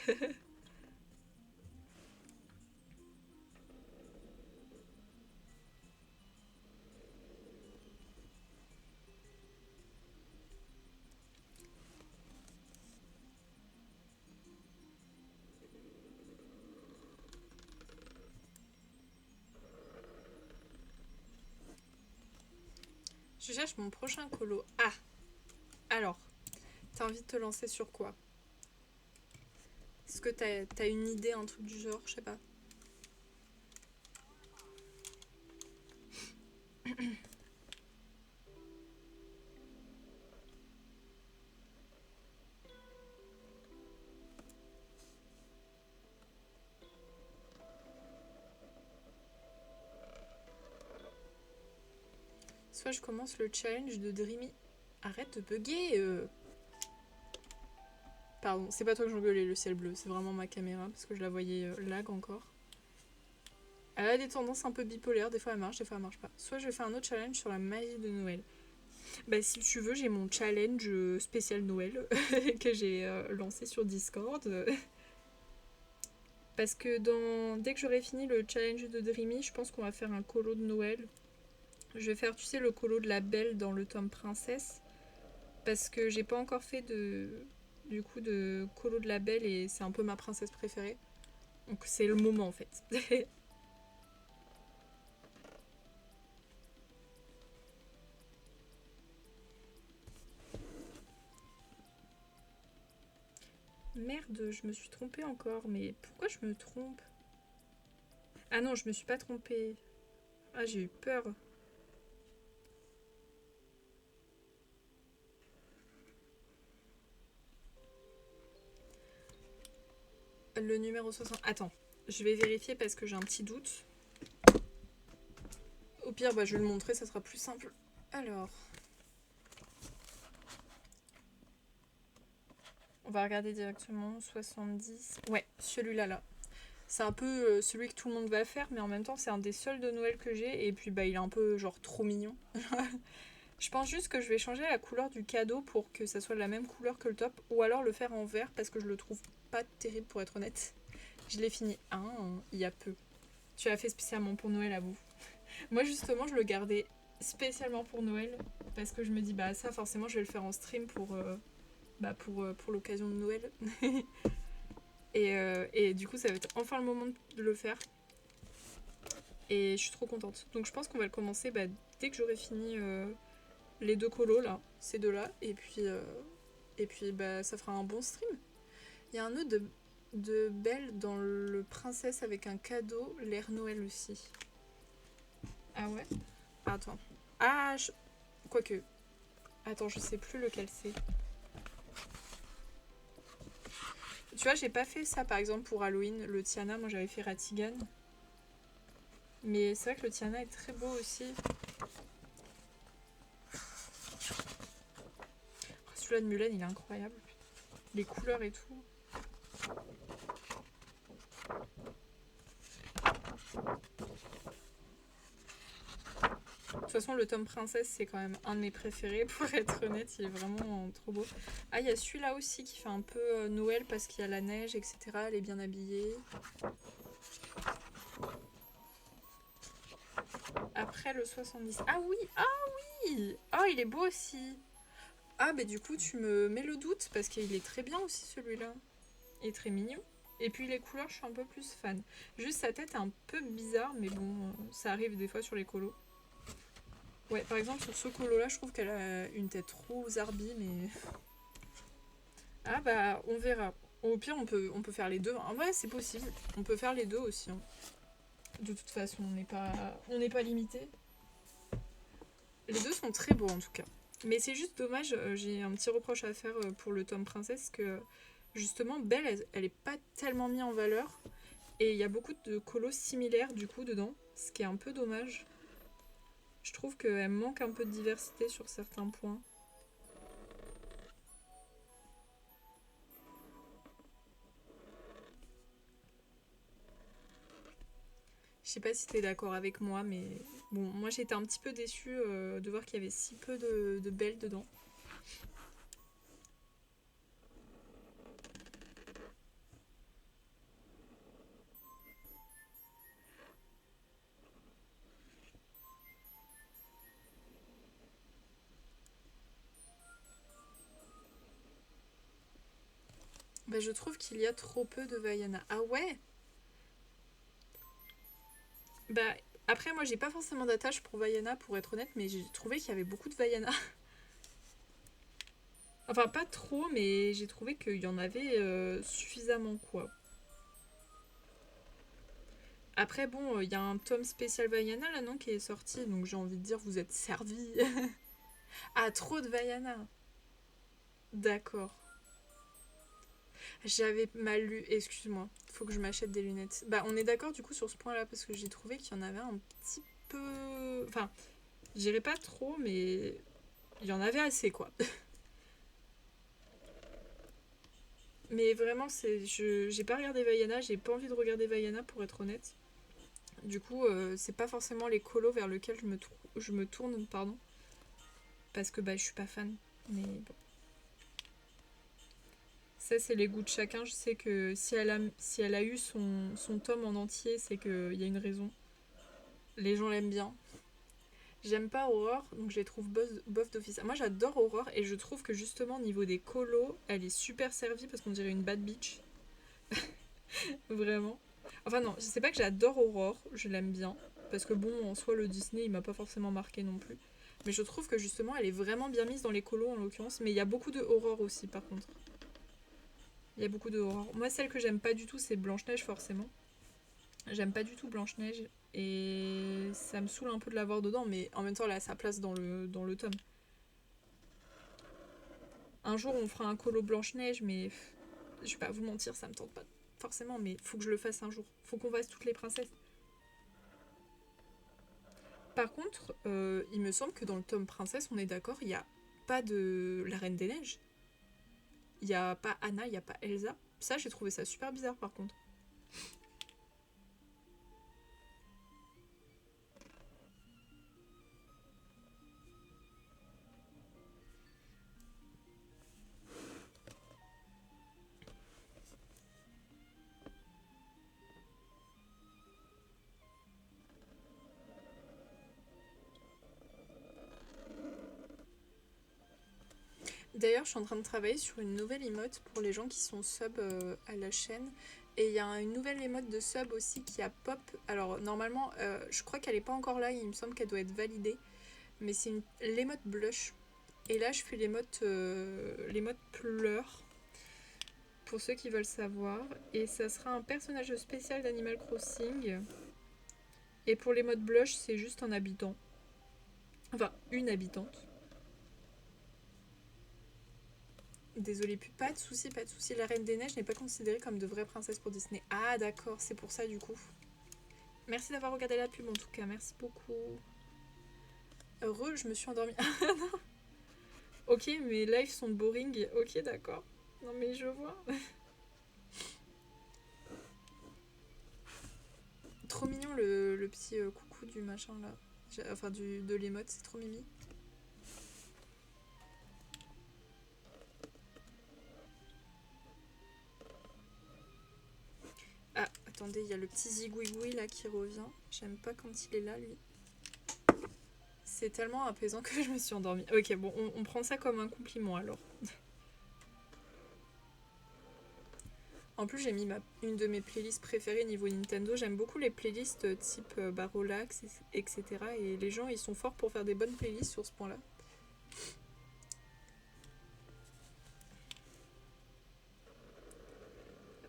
Je cherche mon prochain colo. Ah! Alors, t'as envie de te lancer sur quoi? Est-ce que t'as une idée, un truc du genre? Je sais pas. Soit je commence le challenge de Dreamy. Arrête de bugger. Pardon, c'est pas toi que j'engueulais le ciel bleu, c'est vraiment ma caméra parce que je la voyais lag encore. Elle a des tendances un peu bipolaires, des fois elle marche pas. Soit je fais un autre challenge sur la magie de Noël. Bah si tu veux, j'ai mon challenge spécial Noël que j'ai lancé sur Discord. Parce que dès que j'aurai fini le challenge de Dreamy, je pense qu'on va faire un colo de Noël. Je vais faire, tu sais, le colo de la Belle dans le tome Princesse. Parce que j'ai pas encore fait du coup de colo de la Belle et c'est un peu ma princesse préférée. Donc c'est le moment en fait. Merde, je me suis trompée encore. Mais pourquoi je me trompe? Ah non, je me suis pas trompée. Ah, j'ai eu peur. Le numéro 60. Attends, je vais vérifier parce que j'ai un petit doute. Au pire, bah, je vais le montrer, ça sera plus simple. Alors, on va regarder directement. 70. Ouais, celui-là, là. C'est un peu celui que tout le monde va faire, mais en même temps, c'est un des seuls de Noël que j'ai. Et puis, bah, il est un peu, genre, trop mignon. Je pense juste que je vais changer la couleur du cadeau pour que ça soit la même couleur que le top. Ou alors le faire en vert parce que je le trouve pas terrible, pour être honnête. Je l'ai fini il y a peu. Tu l'as fait spécialement pour Noël, à vous. Moi, justement, je le gardais spécialement pour Noël parce que je me dis, bah, ça, forcément, je vais le faire en stream pour l'occasion de Noël. Et du coup, ça va être enfin le moment de le faire. Et je suis trop contente. Donc, je pense qu'on va le commencer dès que j'aurai fini les deux colos, là, ces deux-là. Et puis bah, ça fera un bon stream. Il y a un autre de Belle dans le Princesse avec un cadeau, l'air Noël aussi. Ah ouais. Attends. Ah, quoique. Attends, je sais plus lequel c'est. Tu vois, j'ai pas fait ça par exemple pour Halloween. Le Tiana, moi j'avais fait Ratigan. Mais c'est vrai que le Tiana est très beau aussi. Celui-là de Mulan, il est incroyable. Les couleurs et tout. De toute façon, le tome Princesse, c'est quand même un de mes préférés, pour être honnête, il est vraiment trop beau. Ah, il y a celui-là aussi qui fait un peu Noël parce qu'il y a la neige, etc. Elle est bien habillée. Après le 70. Ah oui, ah oui. Oh, il est beau aussi. Ah, bah du coup, tu me mets le doute parce qu'il est très bien aussi celui-là. Il est très mignon. Et puis les couleurs, je suis un peu plus fan. Juste sa tête est un peu bizarre, mais bon, ça arrive des fois sur les colos. Ouais, par exemple, sur ce colo-là, je trouve qu'elle a une tête trop zarbi, mais... Ah bah, on verra. Au pire, on peut faire les deux. En vrai, c'est possible. On peut faire les deux aussi. Hein. De toute façon, on n'est pas limité. Les deux sont très beaux, en tout cas. Mais c'est juste dommage, j'ai un petit reproche à faire pour le tome Princesse, que justement, Belle, elle est pas tellement mise en valeur. Et il y a beaucoup de colos similaires, du coup, dedans. Ce qui est un peu dommage. Je trouve qu'elle manque un peu de diversité sur certains points. Je sais pas si t'es d'accord avec moi, mais bon, moi j'étais un petit peu déçue de voir qu'il y avait si peu de Belle dedans. Bah, je trouve qu'il y a trop peu de Vaiana. Ah ouais. Bah, après, moi j'ai pas forcément d'attache pour Vaiana, pour être honnête, mais j'ai trouvé qu'il y avait beaucoup de Vaiana. Enfin, pas trop, mais j'ai trouvé qu'il y en avait suffisamment, quoi. Après, bon, il y a un tome spécial Vaiana là, non, qui est sorti, donc j'ai envie de dire, vous êtes servis. Ah, trop de Vaiana. D'accord. J'avais mal lu, excuse-moi. Faut que je m'achète des lunettes. Bah, on est d'accord du coup sur ce point-là, parce que j'ai trouvé qu'il y en avait un petit peu. Enfin, je dirais pas trop, mais il y en avait assez, quoi. Mais vraiment, j'ai pas regardé Vaiana, j'ai pas envie de regarder Vaiana pour être honnête. Du coup, c'est pas forcément les colos vers lesquels je me tourne, pardon. parce que je suis pas fan. Mais bon. Ça, c'est les goûts de chacun. Je sais que si elle a eu son tome en entier, c'est qu'il y a une raison. Les gens l'aiment bien. J'aime pas Aurore, donc je les trouve bof d'office. Moi, j'adore Aurore et je trouve que justement, au niveau des colos, elle est super servie parce qu'on dirait une bad bitch. Vraiment. Enfin, non, je sais pas que j'adore Aurore, je l'aime bien. Parce que bon, en soi, le Disney, il m'a pas forcément marqué non plus. Mais je trouve que justement, elle est vraiment bien mise dans les colos en l'occurrence. Mais il y a beaucoup de Aurore aussi, par contre. Il y a beaucoup de Aurore. Moi, celle que j'aime pas du tout, c'est Blanche-Neige, forcément. J'aime pas du tout Blanche-Neige. Et ça me saoule un peu de l'avoir dedans, mais en même temps, elle a sa place dans le tome. Un jour, on fera un colo Blanche-Neige, mais je vais pas vous mentir, ça me tente pas forcément, mais faut que je le fasse un jour. Faut qu'on fasse toutes les princesses. Par contre, il me semble que dans le tome princesse, on est d'accord, il n'y a pas de la Reine des Neiges. Il n'y a pas Anna, il n'y a pas Elsa. Ça, j'ai trouvé ça super bizarre par contre. D'ailleurs, je suis en train de travailler sur une nouvelle emote pour les gens qui sont sub à la chaîne. Et il y a une nouvelle emote de sub aussi qui a pop. Alors, normalement, je crois qu'elle n'est pas encore là, il me semble qu'elle doit être validée. Mais c'est l'émote blush. Et là, je fais l'émote pleurs, pour ceux qui veulent savoir. Et ça sera un personnage spécial d'Animal Crossing. Et pour l'émote blush, c'est juste un habitant. Enfin, une habitante. Désolée, pas de soucis, pas de soucis. La Reine des Neiges n'est pas considérée comme de vraie princesse pour Disney. Ah d'accord, c'est pour ça du coup. Merci d'avoir regardé la pub en tout cas, merci beaucoup. Heureux, je me suis endormie. Ok, mes lives sont boring. Ok, d'accord. Non mais je vois. Trop mignon le petit coucou du machin là. Enfin de l'émote, c'est trop mimi. Ah, attendez, il y a le petit zigouigoui là qui revient. J'aime pas quand il est là lui. C'est tellement apaisant que je me suis endormie. Ok, bon, on prend ça comme un compliment alors. En plus, j'ai mis une de mes playlists préférées niveau Nintendo. J'aime beaucoup les playlists type Barolax, etc. Et les gens, ils sont forts pour faire des bonnes playlists sur ce point-là.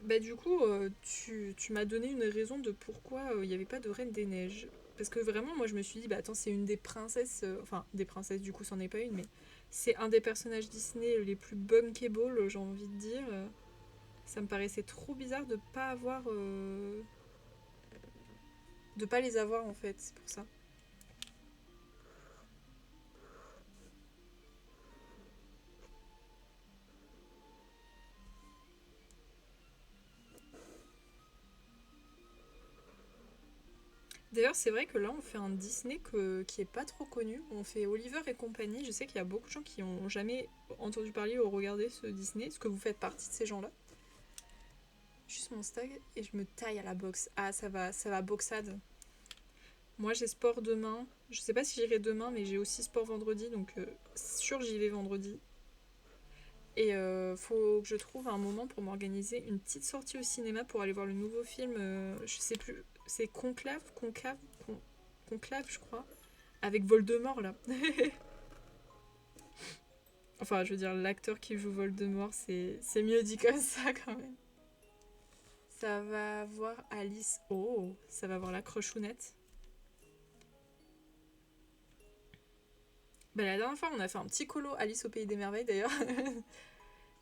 Bah du coup, tu m'as donné une raison de pourquoi il n'y avait pas de Reine des Neiges. Parce que vraiment, moi, je me suis dit, bah attends, c'est une des princesses... enfin, des princesses, du coup, c'en est pas une, mais c'est un des personnages Disney les plus bunkable, j'ai envie de dire. Ça me paraissait trop bizarre de pas avoir... de pas les avoir, en fait, c'est pour ça. D'ailleurs, c'est vrai que là, on fait un Disney qui est pas trop connu. On fait Oliver et compagnie. Je sais qu'il y a beaucoup de gens qui ont jamais entendu parler ou regardé ce Disney. Est-ce que vous faites partie de ces gens-là? Juste mon stag et je me taille à la boxe. Ah, ça va boxade. Moi, j'ai sport demain. Je sais pas si j'irai demain, mais j'ai aussi sport vendredi, donc sûr j'y vais vendredi. Et faut que je trouve un moment pour m'organiser une petite sortie au cinéma pour aller voir le nouveau film. Je sais plus. C'est Conclave, je crois. Avec Voldemort là. Enfin, je veux dire, l'acteur qui joue Voldemort, c'est mieux dit comme ça quand même. Ça va voir Alice. Oh, ça va voir la crochounette. Bah, la dernière fois, on a fait un petit colo Alice au Pays des Merveilles d'ailleurs.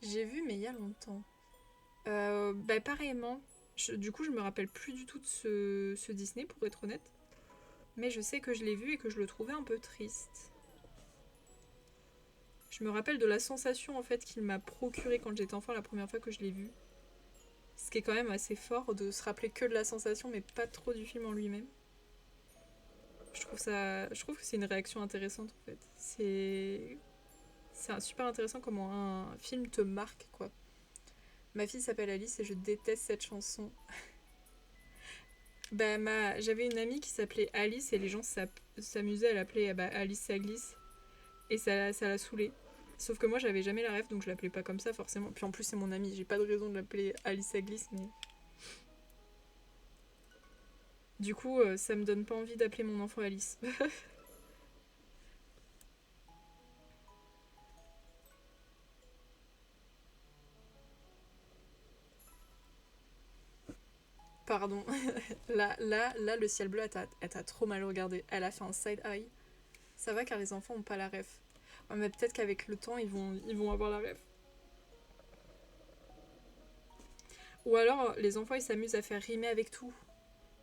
J'ai vu, mais il y a longtemps. Bah, pareillement. Du coup, je me rappelle plus du tout de ce Disney, pour être honnête. Mais je sais que je l'ai vu et que je le trouvais un peu triste. Je me rappelle de la sensation en fait qu'il m'a procuré quand j'étais enfant la première fois que je l'ai vu. Ce qui est quand même assez fort de se rappeler que de la sensation mais pas trop du film en lui-même. je trouve que c'est une réaction intéressante en fait. C'est super intéressant comment un film te marque quoi. Ma fille s'appelle Alice et je déteste cette chanson. J'avais une amie qui s'appelait Alice et les gens s'amusaient à l'appeler Alice ça glisse. Et ça l'a saoulée. Sauf que moi j'avais jamais la ref donc je l'appelais pas comme ça forcément. Puis en plus c'est mon amie, j'ai pas de raison de l'appeler Alice ça glisse mais... Du coup ça me donne pas envie d'appeler mon enfant Alice. Pardon. Là, le ciel bleu, elle t'a trop mal regardé. Elle a fait un side eye. Ça va car les enfants ont pas la ref. Ouais, mais peut-être qu'avec le temps, ils vont avoir la ref. Ou alors, les enfants, ils s'amusent à faire rimer avec tout.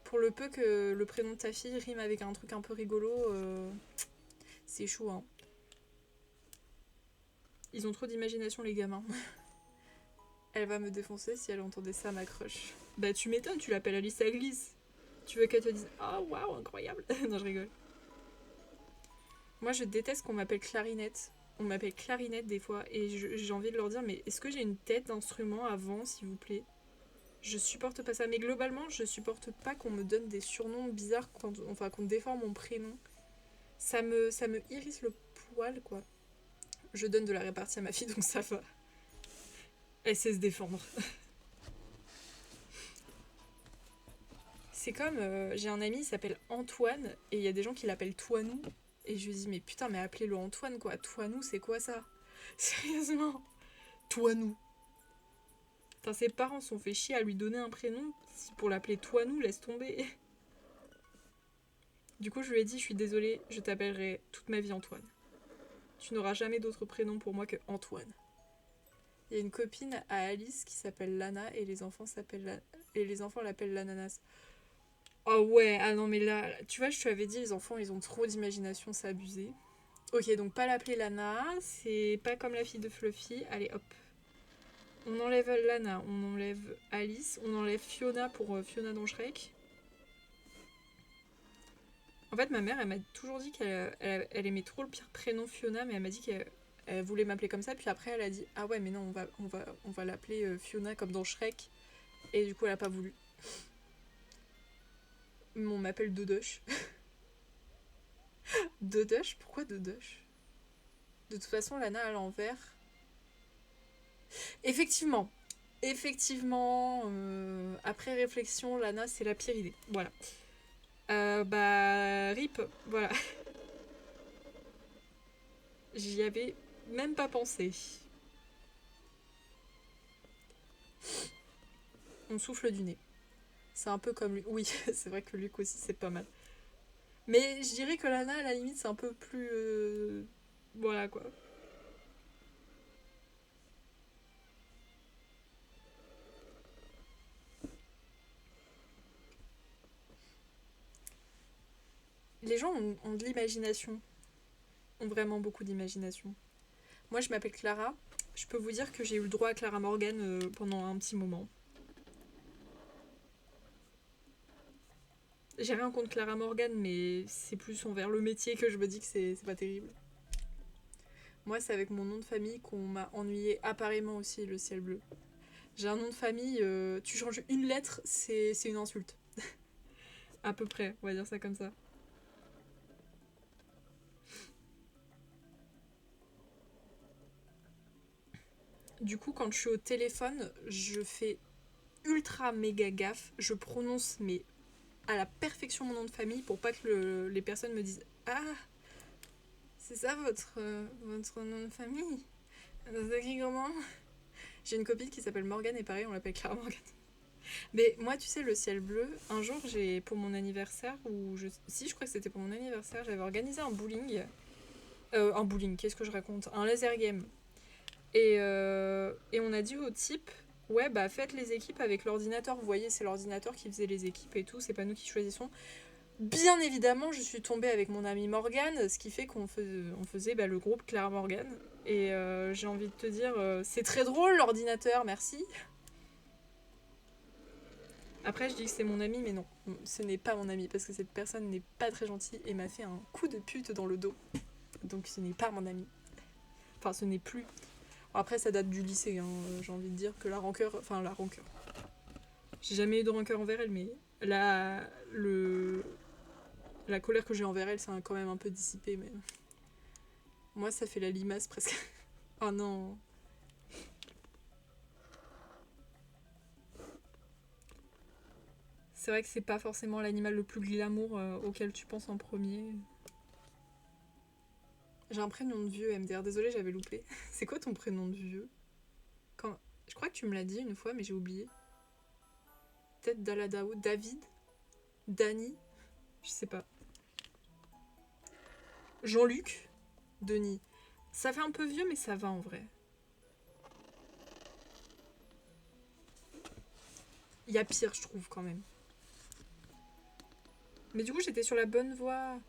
Pour le peu que le prénom de ta fille rime avec un truc un peu rigolo, c'est chou, hein. Ils ont trop d'imagination, les gamins. Elle va me défoncer si elle entendait ça, ma crush. Bah, tu m'étonnes, tu l'appelles Alice à glisse. Tu veux qu'elle te dise ah oh, waouh, incroyable. Non, je rigole. Moi, je déteste qu'on m'appelle clarinette. On m'appelle clarinette des fois et j'ai envie de leur dire mais est-ce que j'ai une tête d'instrument avant, s'il vous plaît? Je supporte pas ça. Mais globalement, je supporte pas qu'on me donne des surnoms bizarres, enfin qu'on déforme mon prénom. Ça me hérisse le poil, quoi. Je donne de la répartie à ma fille, donc ça va. Elle sait se défendre. C'est comme, j'ai un ami, il s'appelle Antoine, et il y a des gens qui l'appellent Toinou. Et je lui dis, mais putain, mais appelez-le Antoine, quoi. Toinou, c'est quoi ça? Sérieusement. Toinou. Enfin, ses parents se sont fait chier à lui donner un prénom. Si pour l'appeler Toinou, laisse tomber. Du coup, je lui ai dit, je suis désolée, je t'appellerai toute ma vie Antoine. Tu n'auras jamais d'autre prénom pour moi que Antoine. Il y a une copine à Alice qui s'appelle Lana et les enfants l'appellent l'ananas. Oh ouais, ah non mais là, tu vois, je te l'avais dit, les enfants, ils ont trop d'imagination, c'est abusé. Ok, donc pas l'appeler Lana, c'est pas comme la fille de Fluffy. Allez, hop. On enlève Lana, on enlève Alice, on enlève Fiona pour Fiona dans Shrek. En fait, ma mère, elle m'a toujours dit elle aimait trop le pire prénom Fiona, mais elle m'a dit qu'elle voulait m'appeler comme ça. Puis après, elle a dit ah ouais, mais non, on va l'appeler Fiona comme dans Shrek. Et du coup, elle a pas voulu. Mais on m'appelle Dodoche. Dodoche? Pourquoi Dodoche? De toute façon, Lana à l'envers. Effectivement. Après réflexion, Lana, c'est la pire idée. Voilà. RIP, voilà. J'y avais même pas pensé. On souffle du nez. C'est un peu comme lui. Oui, c'est vrai que Luc aussi, c'est pas mal. Mais je dirais que Lana, à la limite, c'est un peu plus... Voilà, quoi. Les gens ont de l'imagination. Ont vraiment beaucoup d'imagination. Moi, je m'appelle Clara. Je peux vous dire que j'ai eu le droit à Clara Morgan pendant un petit moment. J'ai rien contre Clara Morgan, mais c'est plus envers le métier que je me dis que c'est pas terrible. Moi, c'est avec mon nom de famille qu'on m'a ennuyé apparemment aussi, le ciel bleu. J'ai un nom de famille, tu changes une lettre, c'est une insulte. À peu près, on va dire ça comme ça. Du coup, quand je suis au téléphone, je fais ultra méga gaffe. Je prononce à la perfection mon nom de famille pour pas que les personnes me disent ah, c'est ça votre nom de famille? C'est écrit comment? J'ai une copine qui s'appelle Morgane et pareil, on l'appelle Clara Morgane. Mais moi, tu sais, le ciel bleu, un jour, pour mon anniversaire, si, je crois que c'était pour mon anniversaire, j'avais organisé un bowling. Un bowling, qu'est-ce que je raconte? Un laser game. Et on a dit au type, ouais, bah faites les équipes avec l'ordinateur. Vous voyez, c'est l'ordinateur qui faisait les équipes et tout, c'est pas nous qui choisissons. Bien évidemment, je suis tombée avec mon amie Morgane, ce qui fait qu'on faisait le groupe Clara Morgane. Et j'ai envie de te dire, c'est très drôle l'ordinateur, merci. Après, je dis que c'est mon ami, mais non, ce n'est pas mon ami, parce que cette personne n'est pas très gentille et m'a fait un coup de pute dans le dos. Donc ce n'est pas mon ami. Enfin, ce n'est plus. Bon, après, ça date du lycée, hein. J'ai envie de dire que la rancœur... Enfin, la rancœur. J'ai jamais eu de rancœur envers elle, mais la colère que j'ai envers elle, ça a quand même un peu dissipé, mais... Moi, ça fait la limace, presque. Oh non. C'est vrai que c'est pas forcément l'animal le plus glamour auquel tu penses en premier. J'ai un prénom de vieux, MDR. Désolée, j'avais loupé. C'est quoi ton prénom de vieux? Quand... Je crois que tu me l'as dit une fois, mais j'ai oublié. Peut-être Daladao, David, Dany, je sais pas. Jean-Luc, Denis. Ça fait un peu vieux, mais ça va en vrai. Il y a pire, je trouve, quand même. Mais du coup, j'étais sur la bonne voie.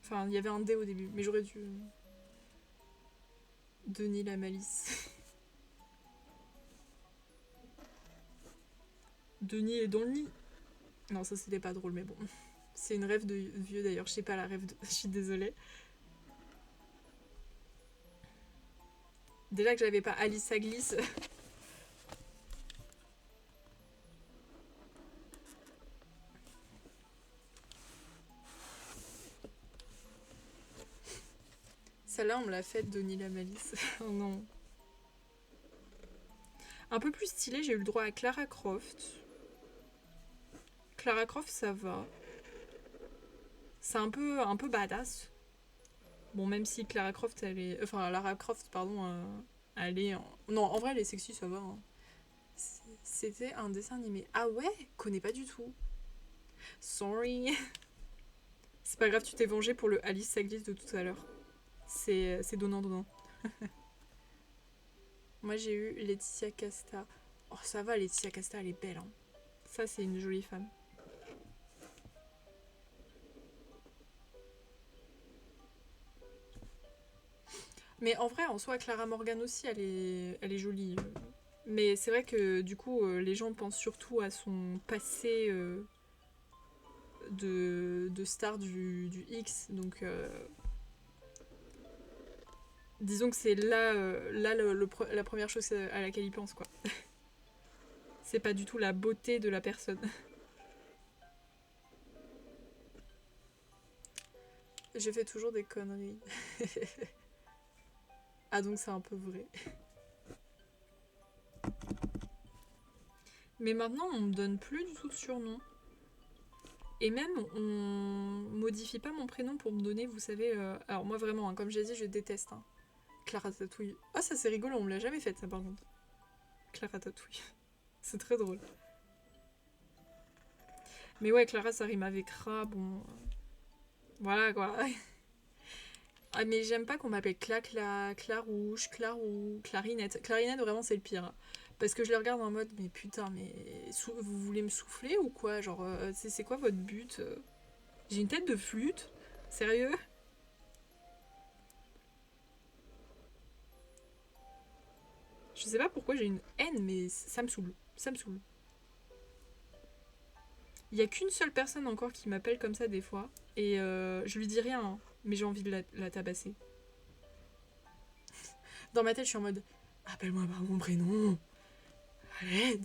Enfin, il y avait un D au début, mais j'aurais dû... Denis la malice. Denis est dans le lit. Non, ça c'était pas drôle, mais bon. C'est une rêve de vieux d'ailleurs, je sais pas la rêve de... Je suis désolée. Déjà que j'avais pas Alice à glisse. Celle-là, on me l'a faite, Denis la malice. Oh non. Un peu plus stylé, j'ai eu le droit à Clara Croft. Clara Croft, ça va. C'est un peu badass. Bon, même si Clara Croft, elle est... Enfin, Lara Croft, pardon, elle est... Non, en vrai, elle est sexy, ça va. Hein. C'était un dessin animé. Ah ouais? Connais pas du tout. Sorry. C'est pas grave, tu t'es vengé pour le Alice Saglis de tout à l'heure. C'est donnant-donnant. Moi, j'ai eu Laetitia Casta. Oh, ça va, Laetitia Casta, elle est belle. Hein. Ça, c'est une jolie femme. Mais en vrai, en soi, Clara Morgan aussi, elle est jolie. Mais c'est vrai que du coup, les gens pensent surtout à son passé de star du X. Donc, disons que c'est là la première chose à laquelle ils pensent, quoi. C'est pas du tout la beauté de la personne. Je fais toujours des conneries. Ah, donc c'est un peu vrai. Mais maintenant, on me donne plus du tout de surnom. Et même, on modifie pas mon prénom pour me donner, vous savez... Alors moi, vraiment, hein, comme j'ai dit, je déteste. Hein. Clara Tatouille. Ah, ça c'est rigolo, on me l'a jamais fait, ça, par contre. Clara Tatouille. C'est très drôle. Mais ouais, Clara, ça rime avec Ra, bon... Voilà, quoi. Ah, mais j'aime pas qu'on m'appelle Clarouche, Clarou, Clarinette. Clarinette, vraiment, c'est le pire. Hein. Parce que je les regarde en mode, mais putain, mais vous voulez me souffler ou quoi? Genre, c'est quoi votre but? J'ai une tête de flûte? Sérieux? Je sais pas pourquoi j'ai une haine, mais ça me saoule. Ça me saoule. Il y a qu'une seule personne encore qui m'appelle comme ça des fois. Et je lui dis rien, hein, mais j'ai envie de la tabasser. Dans ma tête, je suis en mode, appelle-moi par mon prénom. À l'aide.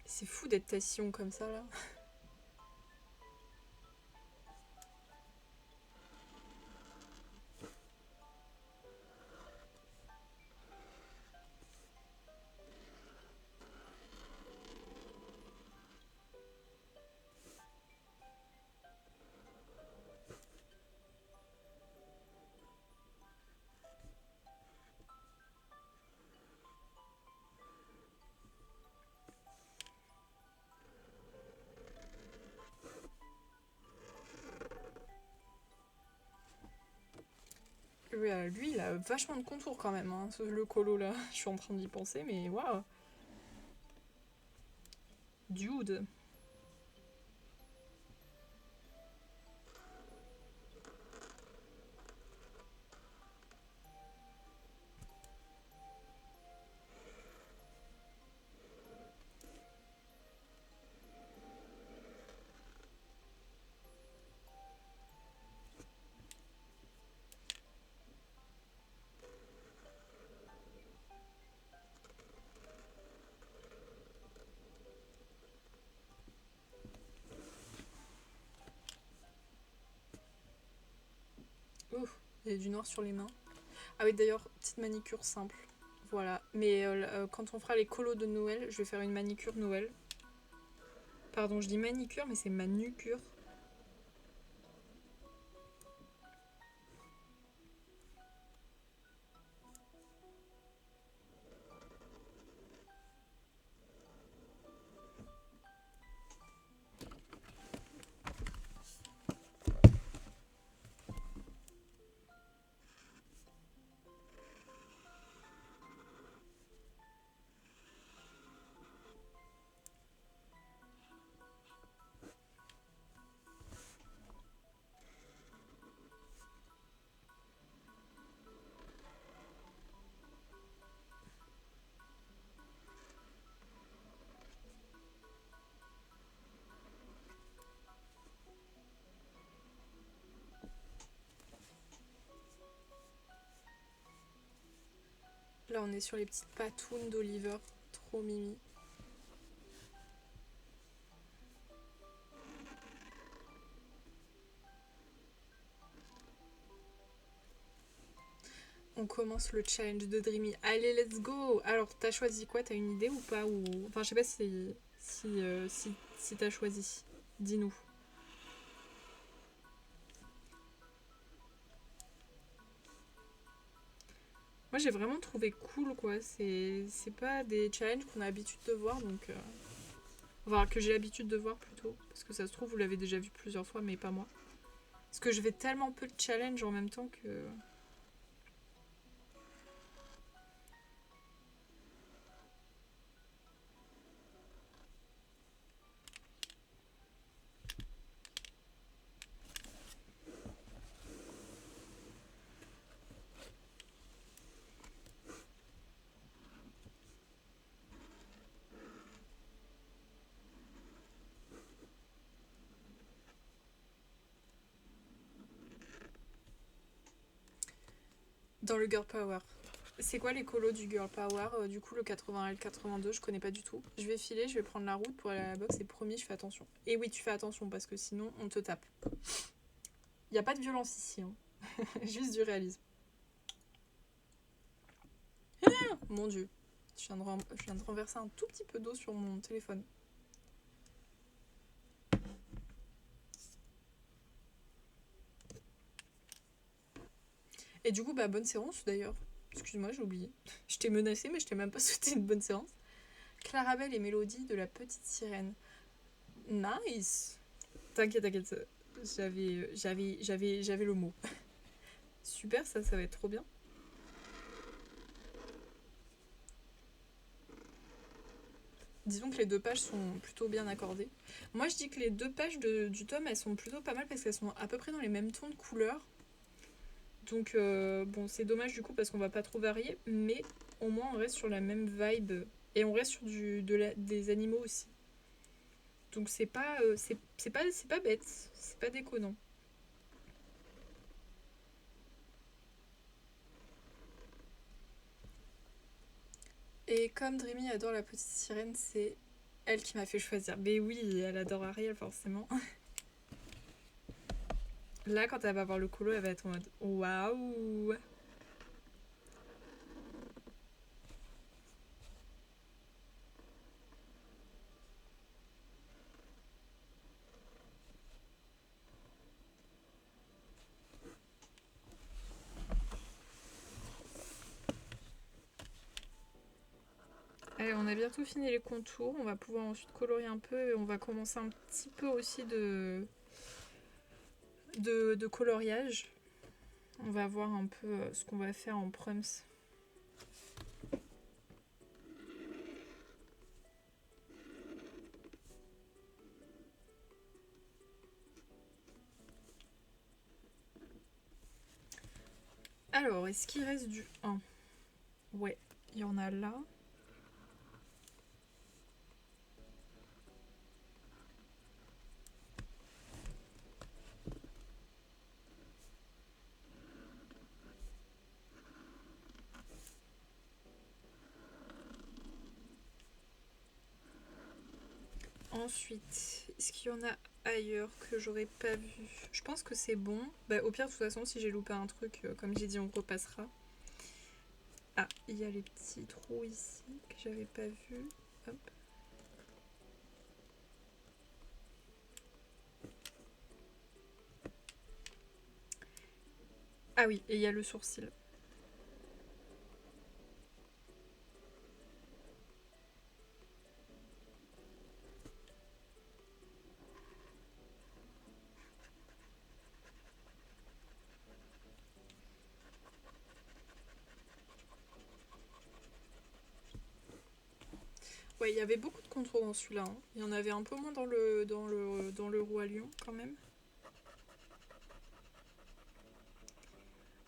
C'est fou d'être tassion comme ça, là. Lui, il a vachement de contours quand même, hein, le colo là. Je suis en train d'y penser, mais waouh. Dude. J'ai du noir sur les mains. Ah oui, d'ailleurs, petite manicure simple. Voilà. Mais quand on fera les colos de Noël, je vais faire une manicure Noël. Pardon, je dis manicure, mais c'est manucure. Là, on est sur les petites patounes d'Oliver. Trop mimi. On commence le challenge de Dreamy. Allez, let's go. Alors, t'as choisi quoi? T'as une idée ou pas? Ou... Enfin, je sais pas si t'as choisi. Dis-nous. Moi, j'ai vraiment trouvé cool, quoi. C'est pas des challenges qu'on a l'habitude de voir, donc... Enfin, que j'ai l'habitude de voir, plutôt. Parce que ça se trouve, vous l'avez déjà vu plusieurs fois, mais pas moi. Parce que je fais tellement peu de challenges en même temps que... Dans le Girl Power. C'est quoi les colos du Girl Power? Du coup, le 81 et le 82, je connais pas du tout. Je vais filer, je vais prendre la route pour aller à la boxe et promis, je fais attention. Et oui, tu fais attention parce que sinon, on te tape. Y a pas de violence ici, hein. Juste du réalisme. Ah, mon dieu. Je viens de renverser un tout petit peu d'eau sur mon téléphone. Et du coup, bah, bonne séance d'ailleurs. Excuse-moi, j'ai oublié. Je t'ai menacé, mais je t'ai même pas souhaité une bonne séance. Clarabelle et Mélodie de la petite sirène. Nice. T'inquiète. J'avais le mot. Super, ça va être trop bien. Disons que les deux pages sont plutôt bien accordées. Moi, je dis que les deux pages du tome, elles sont plutôt pas mal parce qu'elles sont à peu près dans les mêmes tons de couleurs. Donc, bon, c'est dommage du coup parce qu'on va pas trop varier, mais au moins on reste sur la même vibe et on reste sur des animaux aussi. Donc, c'est pas bête, c'est pas déconnant. Et comme Dreamy adore la petite sirène, c'est elle qui m'a fait choisir. Mais oui, elle adore Ariel forcément. Là, quand elle va voir le colo, elle va être en mode waouh! Allez, on a bientôt fini les contours. On va pouvoir ensuite colorier un peu et on va commencer un petit peu aussi de coloriage. On va voir un peu ce qu'on va faire en prums. Alors, est-ce qu'il reste du 1? Ouais, il y en a là. Ensuite, est-ce qu'il y en a ailleurs que j'aurais pas vu? Je pense que c'est bon. Bah, au pire, de toute façon, si j'ai loupé un truc, comme j'ai dit, on repassera. Ah, il y a les petits trous ici que j'avais pas vu. Hop. Ah oui, et il y a le sourcil. Ouais, il y avait beaucoup de contours dans celui-là, hein. Il y en avait un peu moins dans le Roi Lion quand même.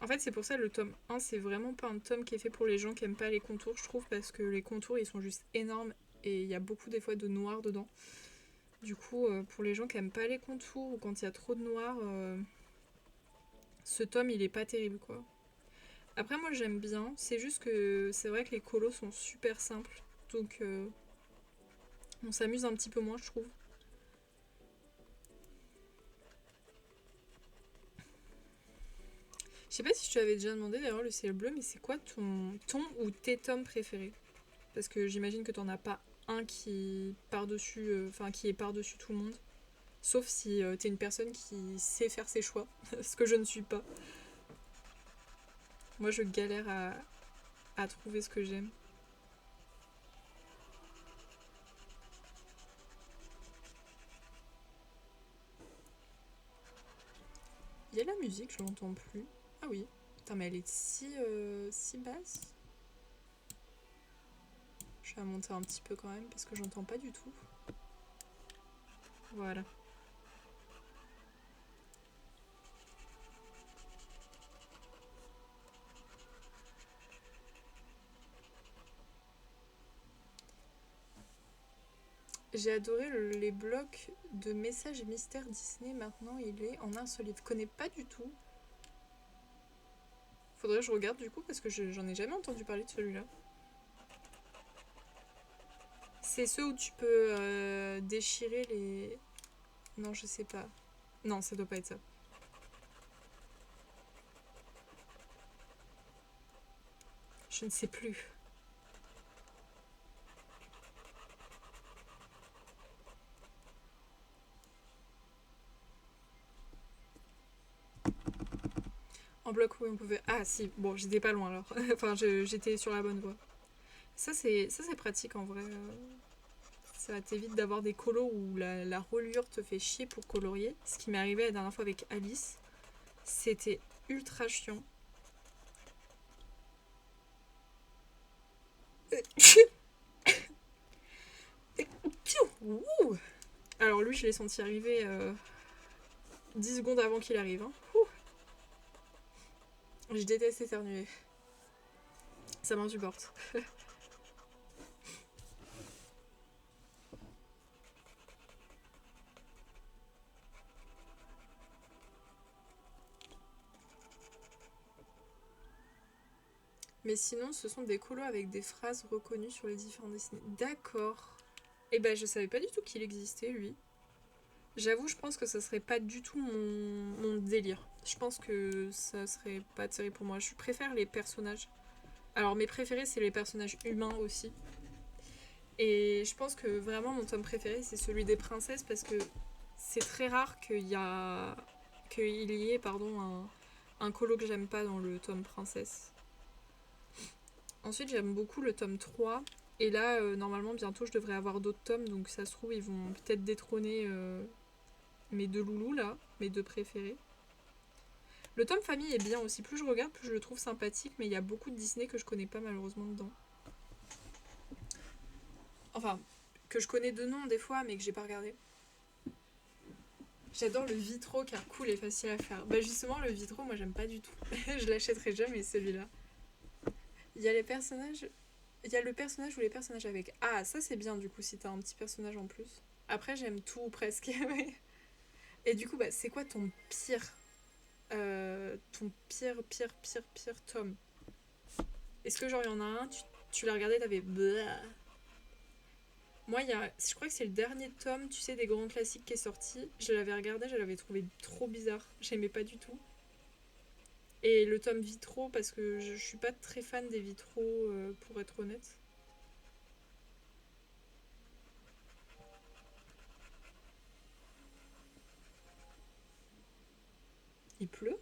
En fait, c'est pour ça le tome 1, c'est vraiment pas un tome qui est fait pour les gens qui aiment pas les contours, je trouve, parce que les contours, ils sont juste énormes et il y a beaucoup des fois de noir dedans. Du coup, pour les gens qui aiment pas les contours ou quand il y a trop de noir, ce tome, il est pas terrible, quoi. Après, moi, j'aime bien. C'est juste que c'est vrai que les colos sont super simples. Donc, on s'amuse un petit peu moins, je trouve. Je sais pas si je te l'avais déjà demandé d'ailleurs le ciel bleu, mais c'est quoi ton ou tes tomes préférés? Parce que j'imagine que t'en as pas un qui par-dessus, enfin qui est par-dessus tout le monde. Sauf si t'es une personne qui sait faire ses choix, ce que je ne suis pas. Moi je galère à trouver ce que j'aime. Il y a la musique, je l'entends plus. Ah oui. Putain mais elle est si basse. Je vais la monter un petit peu quand même parce que j'entends pas du tout. Voilà. J'ai adoré les blocs de messages et mystères Disney. Maintenant, il est en un seul livre. Je connais pas du tout. Faudrait que je regarde du coup parce que j'en ai jamais entendu parler de celui-là. C'est ceux où tu peux déchirer les. Non, je sais pas. Non, ça doit pas être ça. Je ne sais plus. En bloc, oui, on pouvait. Ah, si, bon, j'étais pas loin alors. Enfin, j'étais sur la bonne voie. Ça, c'est pratique en vrai. Ça t'évite d'avoir des colos où la reliure te fait chier pour colorier. Ce qui m'est arrivé la dernière fois avec Alice. C'était ultra chiant. Alors lui, je l'ai senti arriver 10 secondes avant qu'il arrive. Hein. Je déteste éternuer. Ça m'insupporte. Mais sinon, ce sont des colos avec des phrases reconnues sur les différents dessinés. D'accord. Et ben, je savais pas du tout qu'il existait, lui. J'avoue, je pense que ça serait pas du tout mon délire. Je pense que ça serait pas terrible pour moi. Je préfère les personnages. Alors, mes préférés, c'est les personnages humains aussi. Et je pense que vraiment, mon tome préféré, c'est celui des princesses parce que c'est très rare qu'il y ait pardon, un colo que j'aime pas dans le tome princesse. Ensuite, j'aime beaucoup le tome 3. Et là, normalement, bientôt, je devrais avoir d'autres tomes. Donc, ça se trouve, ils vont peut-être détrôner mes deux loulous, là. Mes deux préférés. Le tome famille est bien aussi. Plus je regarde, plus je le trouve sympathique. Mais il y a beaucoup de Disney que je connais pas, malheureusement, dedans. Enfin, que je connais de nom, des fois, mais que j'ai pas regardé. J'adore le vitro car cool et facile à faire. Bah justement le vitro moi j'aime pas du tout. Je l'achèterai jamais celui-là. Il y a les personnages. Il y a le personnage ou les personnages avec. Ah ça c'est bien du coup si t'as un petit personnage en plus. Après j'aime tout presque. Et du coup bah c'est quoi ton pire tome? Est-ce que genre il y en a un, tu l'as regardé, t'avais. Moi, je crois que c'est le dernier tome, tu sais, des grands classiques qui est sorti. Je l'avais regardé, je l'avais trouvé trop bizarre. J'aimais pas du tout. Et le tome vitraux, parce que je suis pas très fan des vitraux, pour être honnête. Il pleut.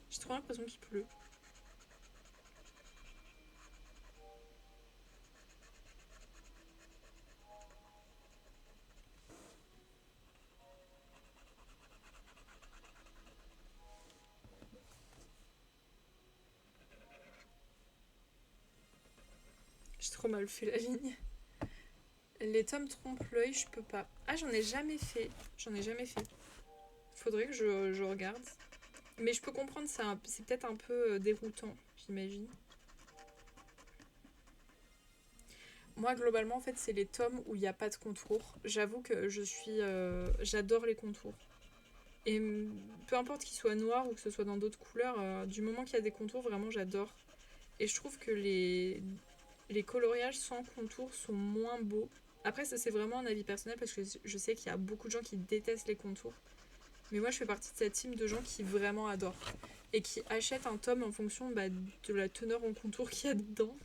J'ai trop l'impression qu'il pleut. J'ai trop mal fait la ligne. Les tomes trompe-l'œil, je peux pas. Ah, j'en ai jamais fait. J'en ai jamais fait. Faudrait que je regarde. Mais je peux comprendre, c'est peut-être un peu déroutant, j'imagine. Moi, globalement, en fait, c'est les tomes où il n'y a pas de contour. J'avoue que j'adore les contours. Et peu importe qu'ils soient noirs ou que ce soit dans d'autres couleurs, du moment qu'il y a des contours, vraiment, j'adore. Et je trouve que les coloriages sans contour sont moins beaux. Après, ça, c'est vraiment un avis personnel parce que je sais qu'il y a beaucoup de gens qui détestent les contours. Mais moi, je fais partie de cette team de gens qui vraiment adorent. Et qui achètent un tome en fonction de la teneur en contour qu'il y a dedans.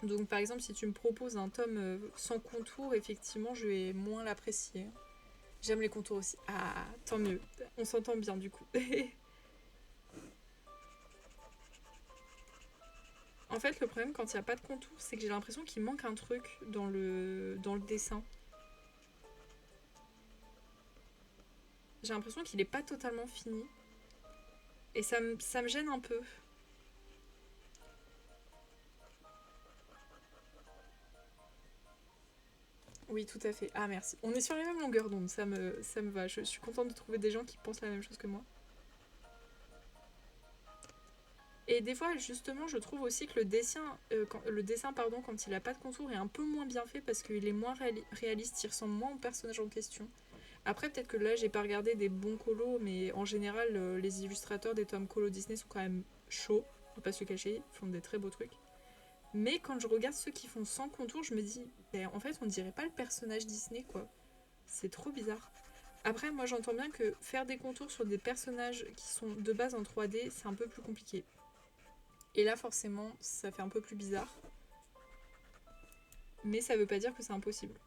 Donc, par exemple, si tu me proposes un tome sans contour, effectivement, je vais moins l'apprécier. J'aime les contours aussi. Ah, tant mieux. On s'entend bien, du coup. En fait, le problème quand il n'y a pas de contour, c'est que j'ai l'impression qu'il manque un truc dans le dessin. J'ai l'impression qu'il n'est pas totalement fini. Et ça me gêne un peu. Oui, tout à fait. Ah, merci. On est sur les mêmes longueurs d'onde, ça me va. Je suis contente de trouver des gens qui pensent la même chose que moi. Et des fois, justement, je trouve aussi que le dessin pardon, quand il n'a pas de contour, est un peu moins bien fait parce qu'il est moins réaliste, il ressemble moins au personnage en question. Après, peut-être que là, j'ai pas regardé des bons colos, mais en général, les illustrateurs des tomes colo Disney sont quand même chauds, on va pas se le cacher, ils font des très beaux trucs. Mais quand je regarde ceux qui font sans contour, je me dis, ben, en fait, on dirait pas le personnage Disney, quoi. C'est trop bizarre. Après, moi, j'entends bien que faire des contours sur des personnages qui sont de base en 3D, c'est un peu plus compliqué. Et là, forcément, ça fait un peu plus bizarre. Mais ça veut pas dire que c'est impossible.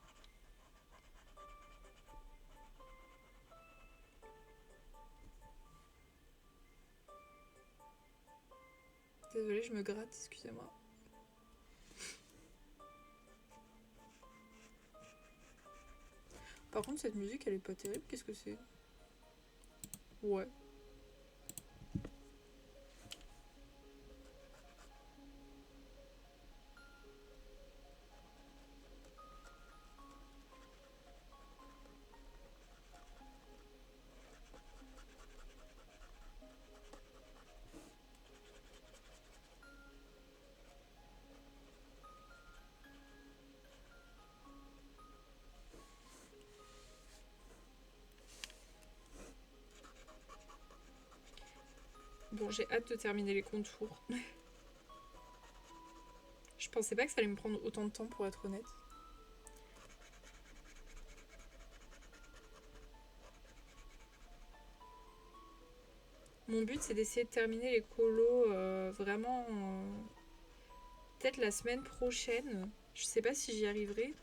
Désolée, je me gratte, excusez-moi. Par contre, cette musique, elle est pas terrible. Qu'est-ce que c'est? Ouais. Bon, j'ai hâte de terminer les contours. Je pensais pas que ça allait me prendre autant de temps, pour être honnête. Mon but, c'est d'essayer de terminer les colos vraiment peut-être la semaine prochaine. Je sais pas si j'y arriverai.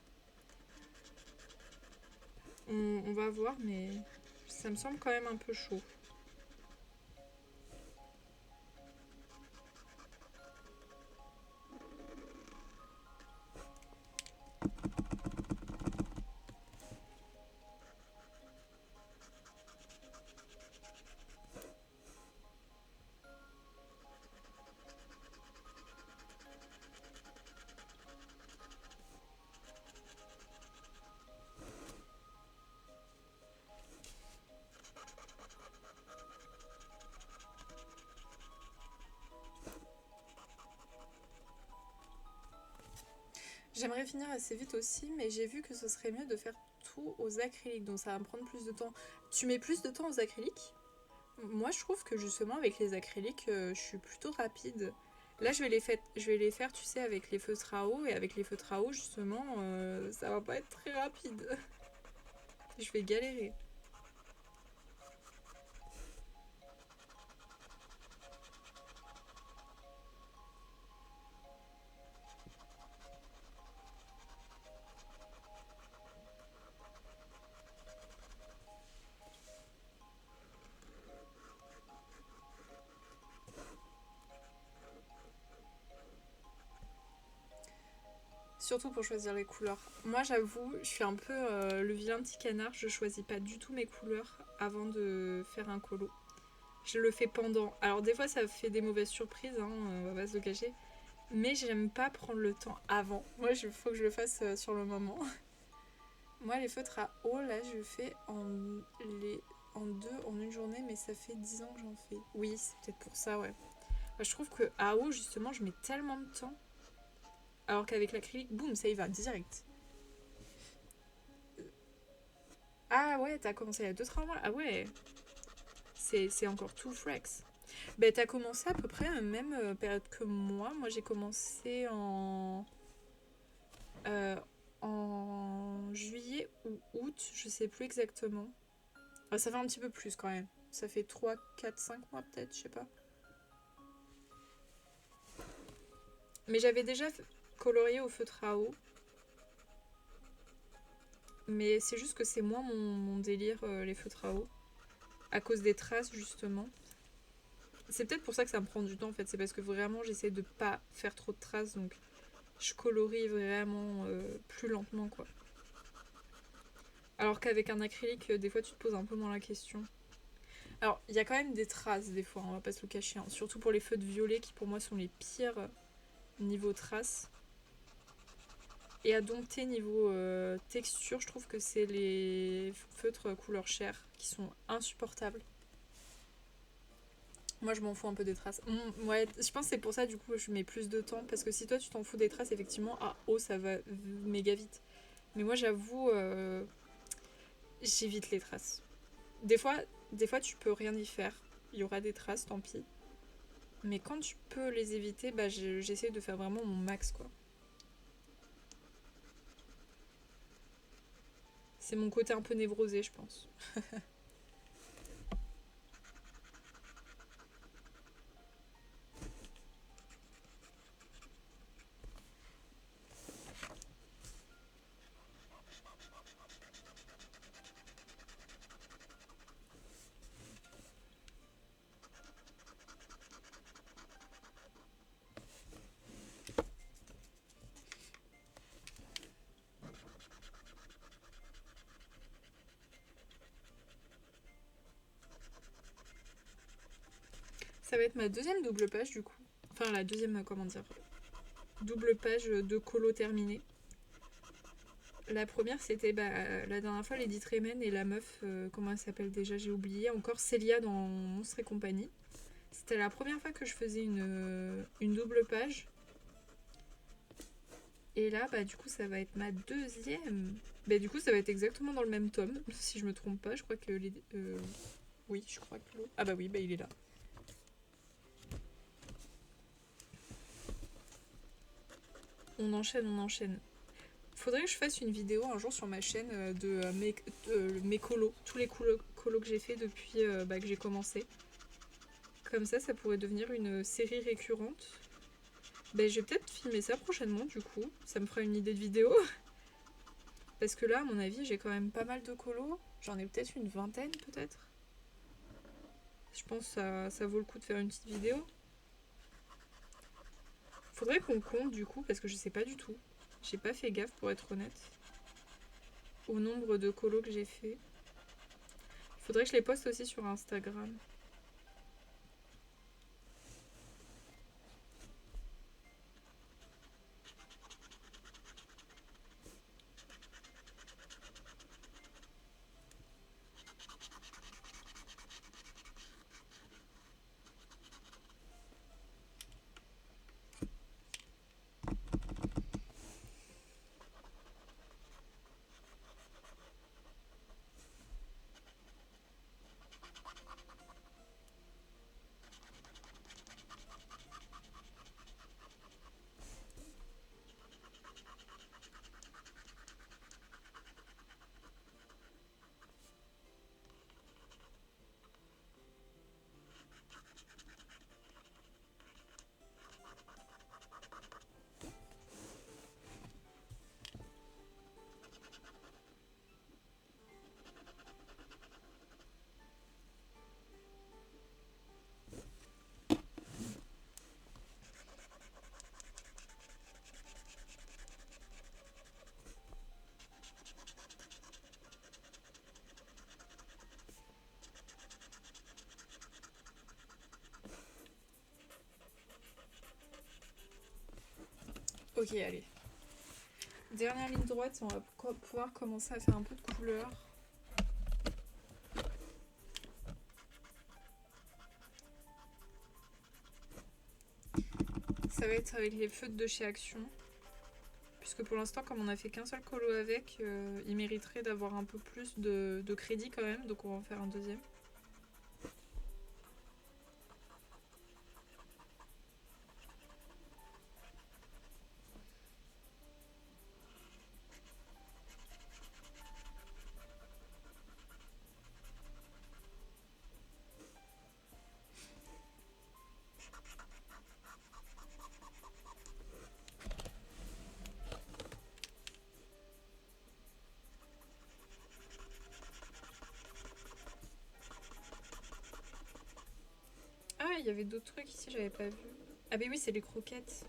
On va voir, mais ça me semble quand même un peu chaud. J'aimerais finir assez vite aussi, mais j'ai vu que ce serait mieux de faire tout aux acryliques, donc ça va me prendre plus de temps. Tu mets plus de temps aux acryliques? Moi, je trouve que justement, avec les acryliques, je suis plutôt rapide. Là, je vais les faire, tu sais, avec les feutres à eau. Et avec les feutres à eau, justement, ça va pas être très rapide. Je vais galérer. Surtout pour choisir les couleurs. Moi, j'avoue, je suis un peu le vilain petit canard. Je choisis pas du tout mes couleurs avant de faire un colo. Je le fais pendant. Alors, des fois, ça fait des mauvaises surprises, hein, on va pas se le cacher. Mais j'aime pas prendre le temps avant. Moi, il faut que je le fasse sur le moment. Moi, les feutres à eau, là, je fais en une journée, mais ça fait 10 ans que j'en fais. Oui, c'est peut-être pour ça, ouais. Bah, je trouve que à eau, justement, je mets tellement de temps. Alors qu'avec l'acrylique, boum, ça y va direct. Ah ouais, t'as commencé il y a 2-3 mois. Ah ouais, c'est encore tout fresh. Ben, t'as commencé à peu près à la même période que moi. Moi, j'ai commencé euh, en juillet ou août, je sais plus exactement. Ah, ça fait un petit peu plus quand même. Ça fait 3, 4, 5 mois peut-être, je sais pas. Mais j'avais déjà colorié au feutre à eau. Mais c'est juste que c'est moins mon délire, les feutres à eau. À cause des traces, justement. C'est peut-être pour ça que ça me prend du temps, en fait. C'est parce que vraiment, j'essaie de pas faire trop de traces. Donc, je colorie vraiment plus lentement, quoi. Alors qu'avec un acrylique, des fois, tu te poses un peu moins la question. Alors, il y a quand même des traces, des fois, on va pas se le cacher. Hein. Surtout pour les feutres violets, qui pour moi sont les pires niveau traces. Et à dompter niveau texture, je trouve que c'est les feutres couleur chair qui sont insupportables. Moi, je m'en fous un peu des traces. Ouais, je pense que c'est pour ça, du coup, je mets plus de temps. Parce que si toi, tu t'en fous des traces, effectivement, à eau, ça va méga vite. Mais moi, j'avoue, j'évite les traces. Des fois, des fois, tu peux rien y faire. Il y aura des traces, tant pis. Mais quand tu peux les éviter, bah, j'essaie de faire vraiment mon max, quoi. C'est mon côté un peu névrosé, je pense. Ça va être ma deuxième double page, du coup. Enfin, la deuxième, comment dire, double page de colo terminée. La première, c'était la dernière fois, Lady Tremaine et la meuf, comment elle s'appelle déjà, j'ai oublié. Encore Célia dans Monstres et compagnie. C'était la première fois que je faisais une double page. Et là, bah, du coup, ça va être ma deuxième. Bah, du coup, ça va être exactement dans le même tome, si je me trompe pas. Je crois que. Oui, je crois que. Ah, bah oui, bah, il est là. On enchaîne, on enchaîne. Faudrait que je fasse une vidéo un jour sur ma chaîne de mes colos, tous les colos que j'ai fait depuis que j'ai commencé. Comme ça pourrait devenir une série récurrente. Ben, je vais peut-être filmer ça prochainement du coup, ça me fera une idée de vidéo. Parce que là, à mon avis, j'ai quand même pas mal de colos. J'en ai peut-être une vingtaine, peut-être. Je pense que ça vaut le coup de faire une petite vidéo. Faudrait qu'on compte du coup, parce que je sais pas du tout. J'ai pas fait gaffe pour être honnête. Au nombre de colos que j'ai fait. Faudrait que je les poste aussi sur Instagram. Ok, allez. Dernière ligne droite, on va pouvoir commencer à faire un peu de couleur. Ça va être avec les feutres de chez Action. Puisque pour l'instant, comme on a fait qu'un seul colo avec, il mériterait d'avoir un peu plus de crédit quand même. Donc on va en faire un deuxième. Ah, il y avait d'autres trucs ici, j'avais pas vu. Ah bah oui, c'est les croquettes.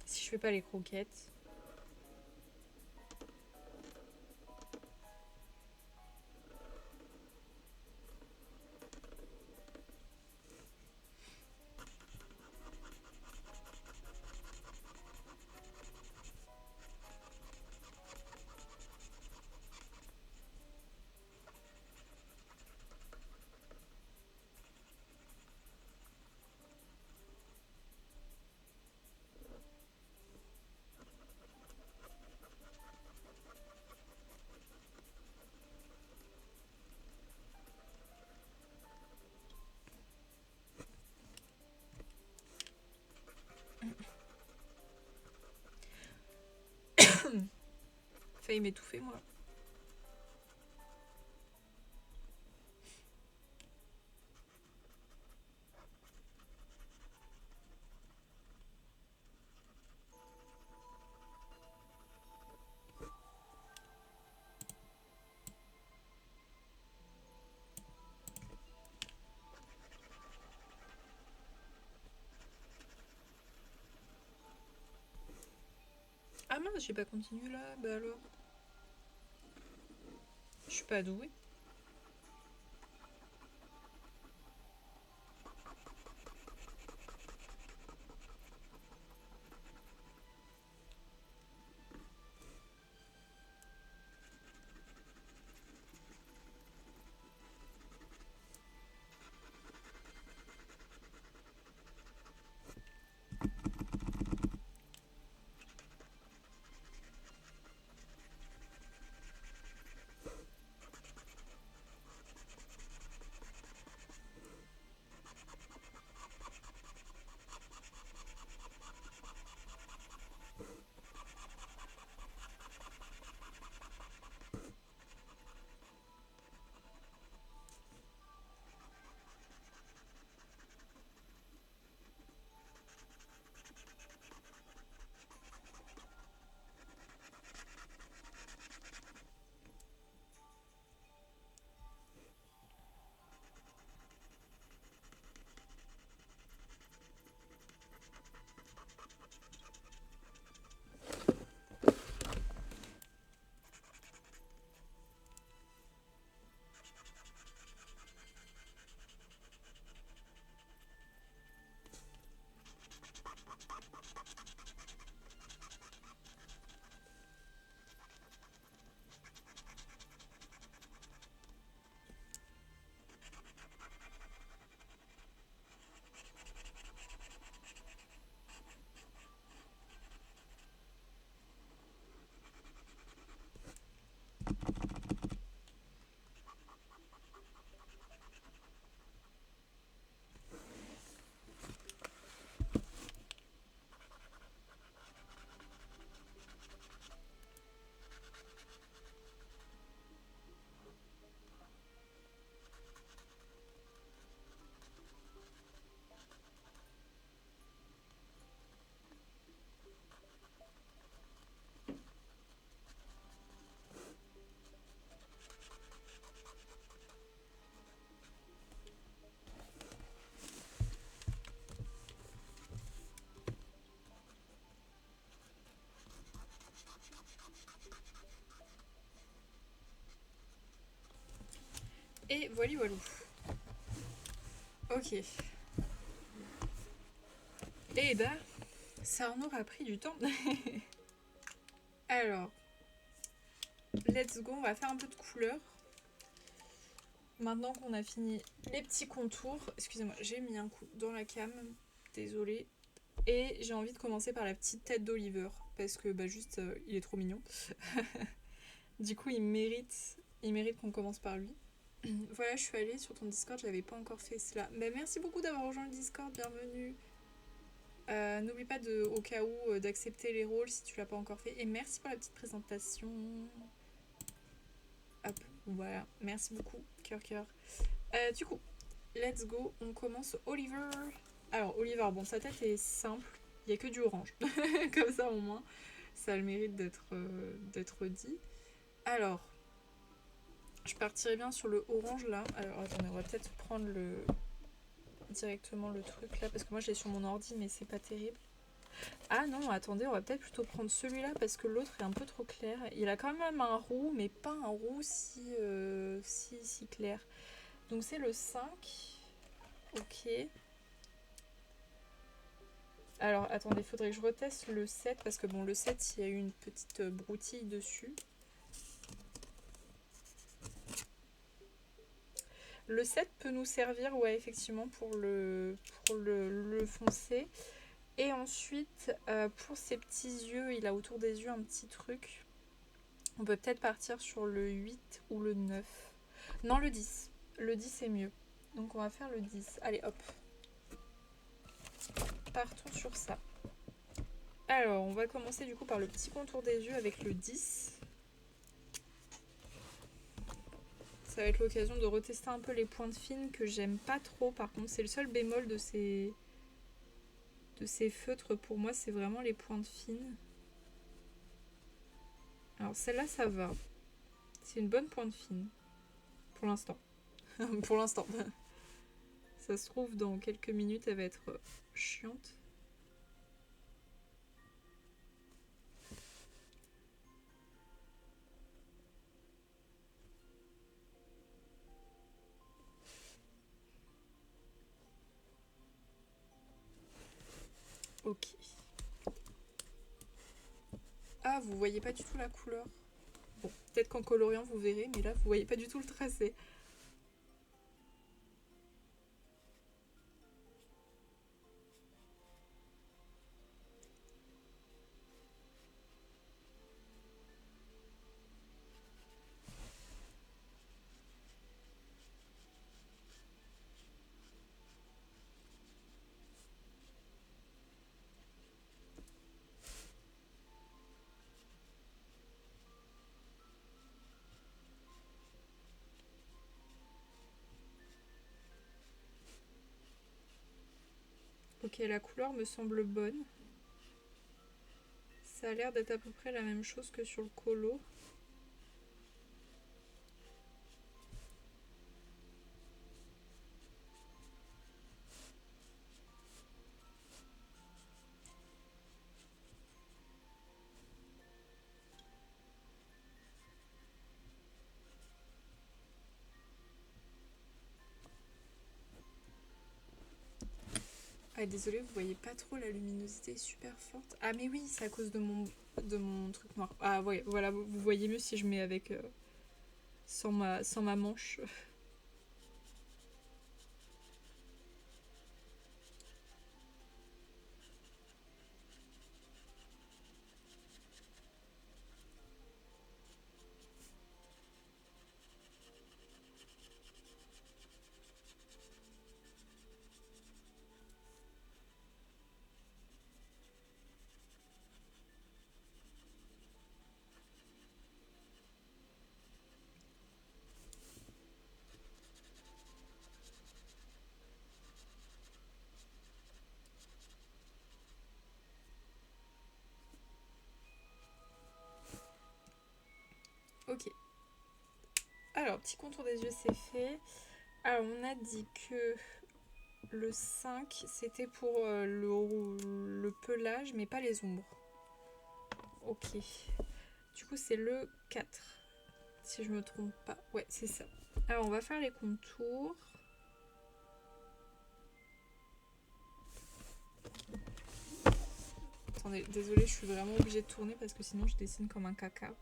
Si je fais pas les croquettes... Failli m'étouffer, moi. Ah mince, j'ai pas continué là, bah alors. Je suis pas douée. Et voilà, voilà. Ok. Et bah, Ça en aura pris du temps. Alors, let's go, on va faire un peu de couleur. Maintenant qu'on a fini les petits contours, excusez-moi, j'ai mis un coup dans la cam, désolée. Et j'ai envie de commencer par la petite tête d'Oliver, parce que bah juste, il est trop mignon. Du coup, il mérite qu'on commence par lui. Voilà, je suis allée sur ton Discord, j'avais pas encore fait cela. Mais merci beaucoup d'avoir rejoint le Discord, bienvenue. N'oublie pas au cas où d'accepter les rôles si tu l'as pas encore fait. Et merci pour la petite présentation. Hop, voilà, merci beaucoup, cœur cœur. Du coup, let's go, on commence Oliver. Alors Oliver, bon sa tête est simple, il n'y a que du orange. Comme ça au moins, ça a le mérite d'être dit. Alors, je partirai bien sur le orange là. Alors attendez, on va peut-être prendre directement le truc là, parce que moi je l'ai sur mon ordi mais c'est pas terrible. Ah non, attendez, on va peut-être plutôt prendre celui-là parce que l'autre est un peu trop clair. Il a quand même un roux, mais pas un roux si clair. Donc c'est le 5. Ok. Alors attendez, il faudrait que je reteste le 7 parce que bon, le 7, il y a eu une petite broutille dessus. Le 7 peut nous servir, ouais, effectivement, pour le foncer. Et ensuite, pour ses petits yeux, il a autour des yeux un petit truc. On peut peut-être partir sur le 8 ou le 9. Non, le 10. Le 10 est mieux. Donc on va faire le 10. Allez, hop. Partons sur ça. Alors, on va commencer du coup par le petit contour des yeux avec le 10. Ça va être l'occasion de retester un peu les pointes fines que j'aime pas trop. Par contre, c'est le seul bémol de ces feutres. Pour moi, c'est vraiment les pointes fines. Alors celle-là, ça va. C'est une bonne pointe fine. Pour l'instant. Pour l'instant. Ça se trouve, dans quelques minutes, elle va être chiante. Ok. Ah, vous voyez pas du tout la couleur. Bon, peut-être qu'en coloriant vous verrez, mais là vous voyez pas du tout le tracé. Ok, la couleur me semble bonne. Ça a l'air d'être à peu près la même chose que sur le colo. Ah désolé, vous voyez pas trop, la luminosité est super forte. Ah mais oui, c'est à cause de mon truc noir. Ah ouais, voilà, vous voyez mieux si je mets avec sans ma manche. Ok. Alors, petit contour des yeux, c'est fait. Alors, on a dit que le 5, c'était pour le pelage, mais pas les ombres. Ok. Du coup, c'est le 4. Si je me trompe pas. Ouais, c'est ça. Alors, on va faire les contours. Attendez, désolée, je suis vraiment obligée de tourner parce que sinon je dessine comme un caca.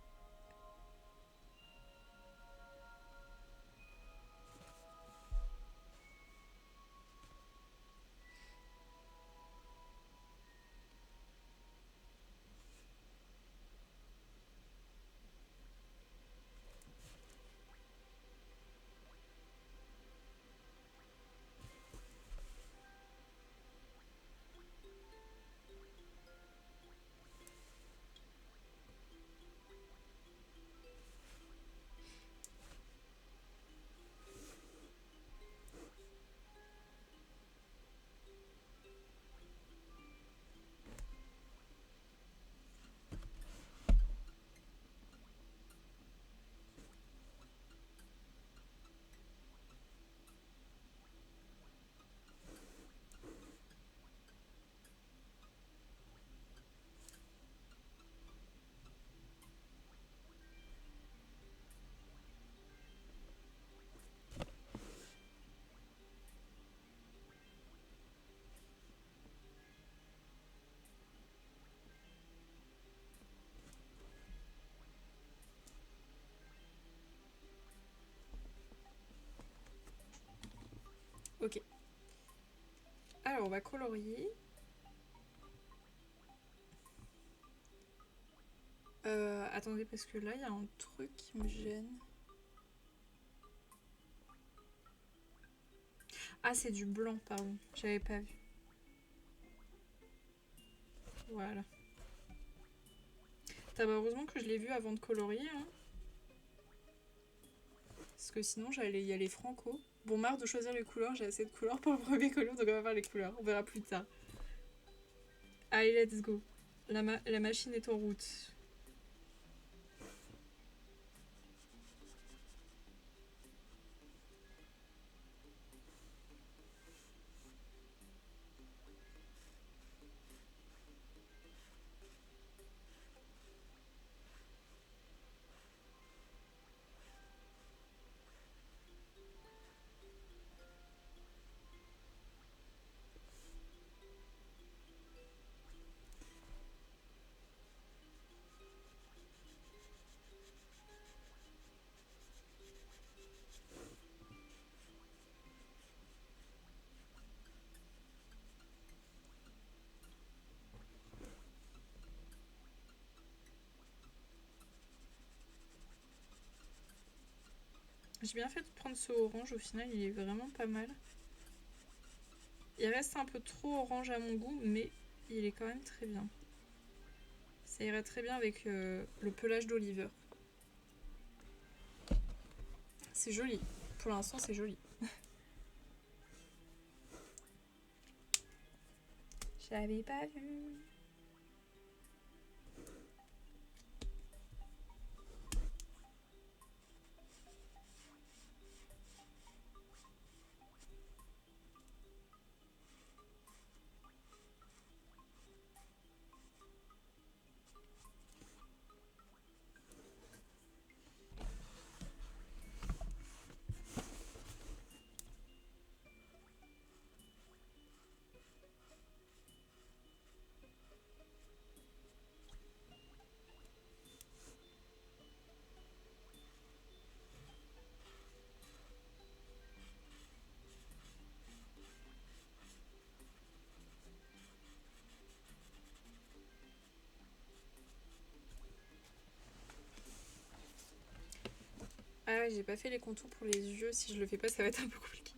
Ok. Alors, on va colorier. Attendez, parce que là, il y a un truc qui me gêne. Ah, c'est du blanc, pardon. J'avais pas vu. Voilà. Heureusement que je l'ai vu avant de colorier. Hein. Parce que sinon, j'allais y aller franco. Bon, marre de choisir les couleurs. J'ai assez de couleurs pour le premier color, donc on va voir les couleurs. On verra plus tard. Allez, let's go. La machine est en route. J'ai bien fait de prendre ce orange, au final il est vraiment pas mal. Il reste un peu trop orange à mon goût, mais il est quand même très bien. Ça irait très bien avec le pelage d'Oliver. C'est joli. Pour l'instant, c'est joli. J'avais pas vu. Ah ouais, j'ai pas fait les contours pour les yeux. Si je le fais pas, ça va être un peu compliqué.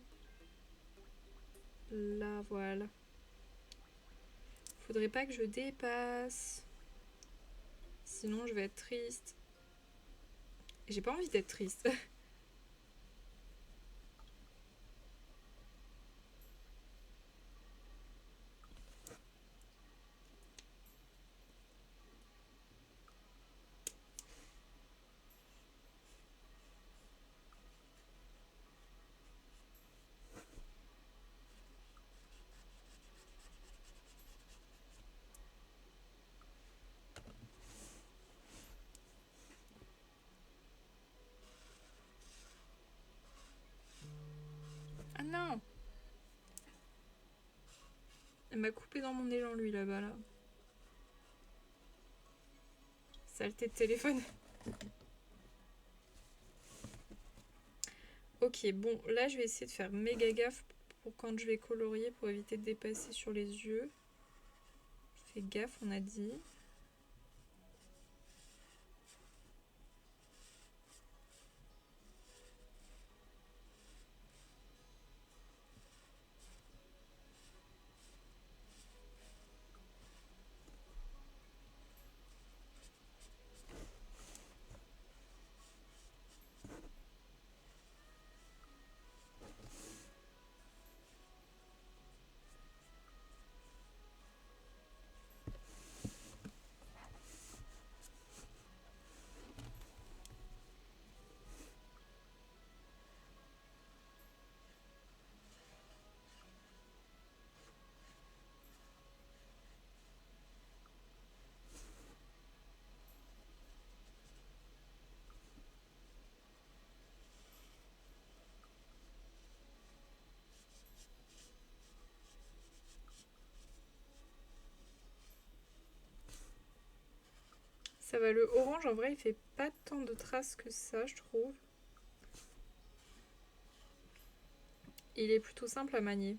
Là, voilà. Faudrait pas que je dépasse. Sinon, je vais être triste. Et j'ai pas envie d'être triste. Ah non! Elle m'a coupé dans mon élan, lui, là-bas, là. Saleté de téléphone. Ok, bon, là je vais essayer de faire méga gaffe pour quand je vais colorier pour éviter de dépasser sur les yeux. Fais gaffe, on a dit. Ça va, le orange en vrai il fait pas tant de traces que ça je trouve. Il est plutôt simple à manier.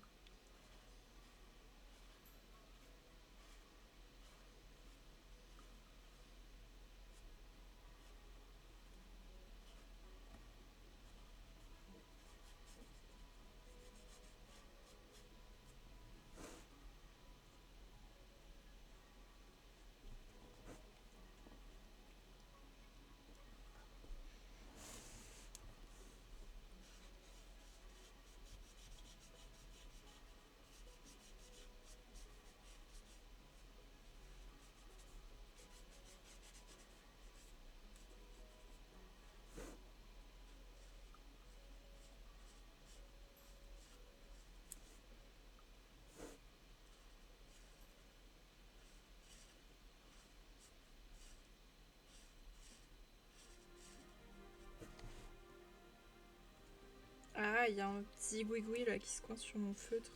Ah, il y a un petit goui-goui là qui se coince sur mon feutre.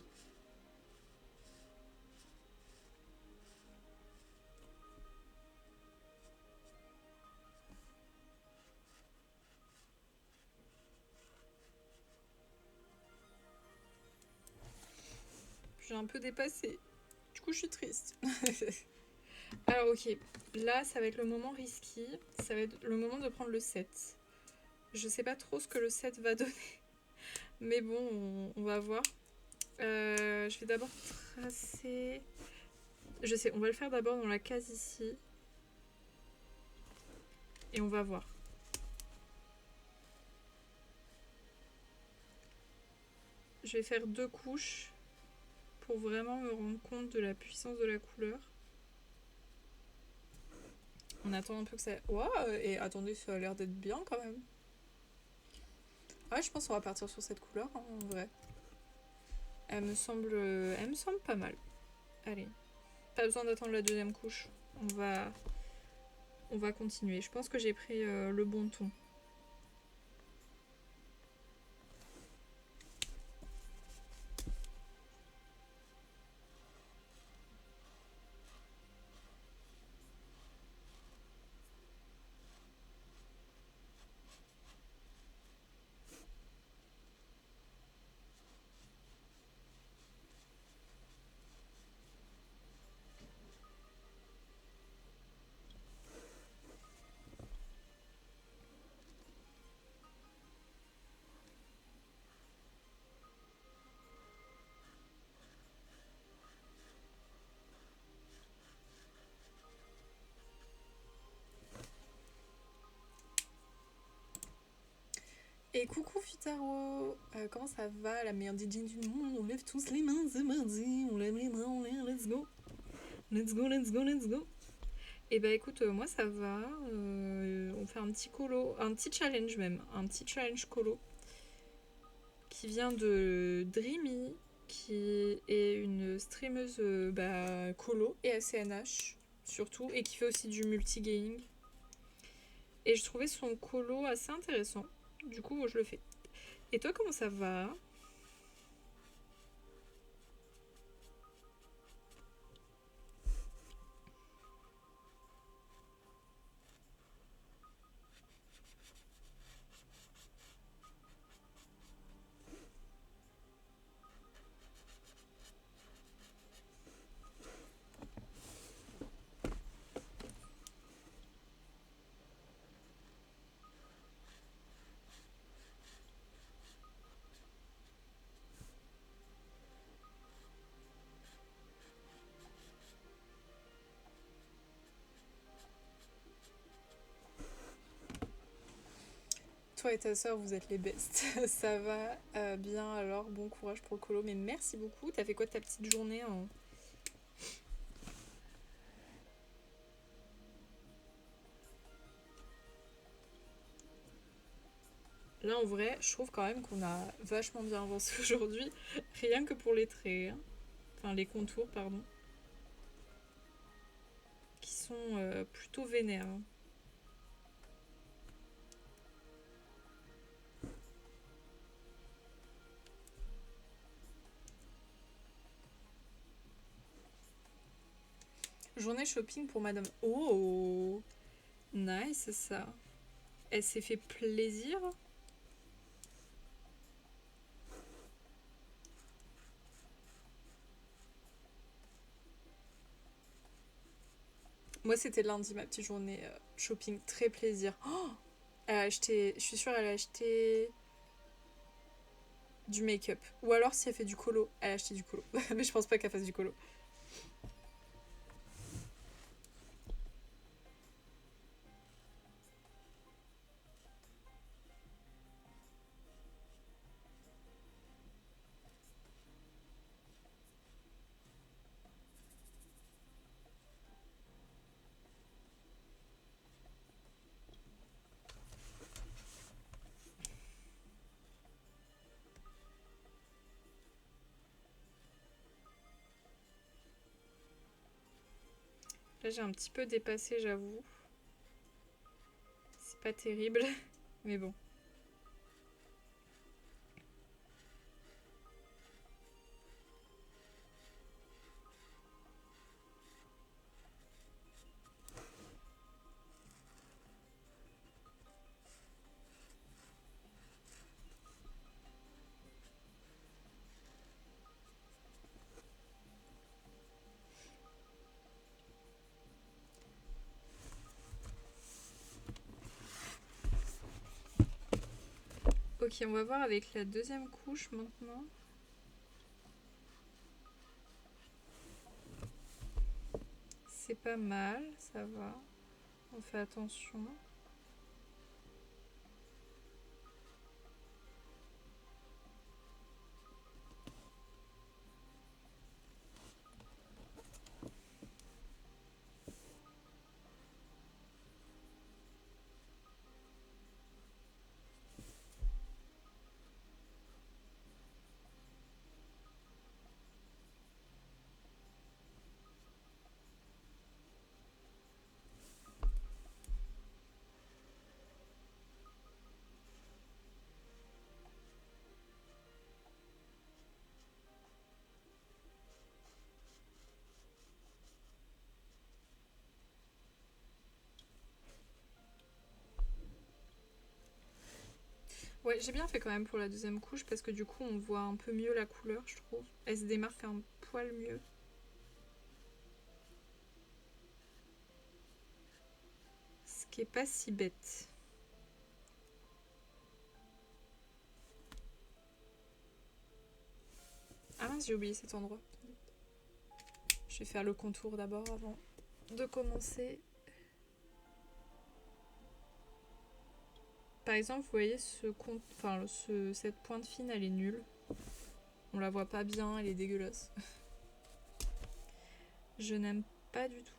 J'ai un peu dépassé. Du coup, je suis triste. Alors, ok. Là, ça va être le moment risky. Ça va être le moment de prendre le 7. Je sais pas trop ce que le 7 va donner. Mais bon, on va voir. Je vais d'abord tracer... Je sais, on va le faire d'abord dans la case ici. Et on va voir. Je vais faire 2 couches pour vraiment me rendre compte de la puissance de la couleur. On attend un peu que ça... Waouh, et attendez, ça a l'air d'être bien quand même. Ouais, je pense qu'on va partir sur cette couleur, hein, en vrai. Elle me semble pas mal. Allez, pas besoin d'attendre la deuxième couche. On va continuer. Je pense que j'ai pris le bon ton. Et coucou Futaro, comment ça va, la meilleure DJ du monde? On lève tous les mains, c'est mardi, on lève les mains, on lève, let's go. Let's go, let's go, let's go. Et bah écoute, moi ça va, on fait un petit colo, un petit challenge même, un petit challenge colo qui vient de Dreamy, qui est une streameuse colo et ACNH surtout, et qui fait aussi du multigaming. Et je trouvais son colo assez intéressant, du coup je le fais. Et toi comment ça va? toi et ta soeur, vous êtes les bestes. Ça va bien alors, bon courage pour le colo. Mais merci beaucoup. T'as fait quoi de ta petite journée hein? Là, en vrai, je trouve quand même qu'on a vachement bien avancé aujourd'hui. Rien que pour les traits. Hein. Enfin, les contours, pardon. Qui sont plutôt vénères. Hein. Journée shopping pour madame. Oh, nice ça. Elle s'est fait plaisir. Moi, c'était lundi, ma petite journée shopping. Très plaisir. Oh, elle a acheté, je suis sûre, elle a acheté du make-up. Ou alors, si elle fait du colo, elle a acheté du colo. Mais je pense pas qu'elle fasse du colo. Là, j'ai un petit peu dépassé, j'avoue. C'est pas terrible. Mais bon. Ok, on va voir avec la deuxième couche maintenant. C'est pas mal, ça va. On fait attention. Ouais, j'ai bien fait quand même pour la deuxième couche parce que du coup, on voit un peu mieux la couleur, je trouve. Elle se démarque un poil mieux. Ce qui est pas si bête. Ah mince, j'ai oublié cet endroit. Je vais faire le contour d'abord avant de commencer. Par exemple, vous voyez cette pointe fine, elle est nulle. On la voit pas bien, elle est dégueulasse. Je n'aime pas du tout.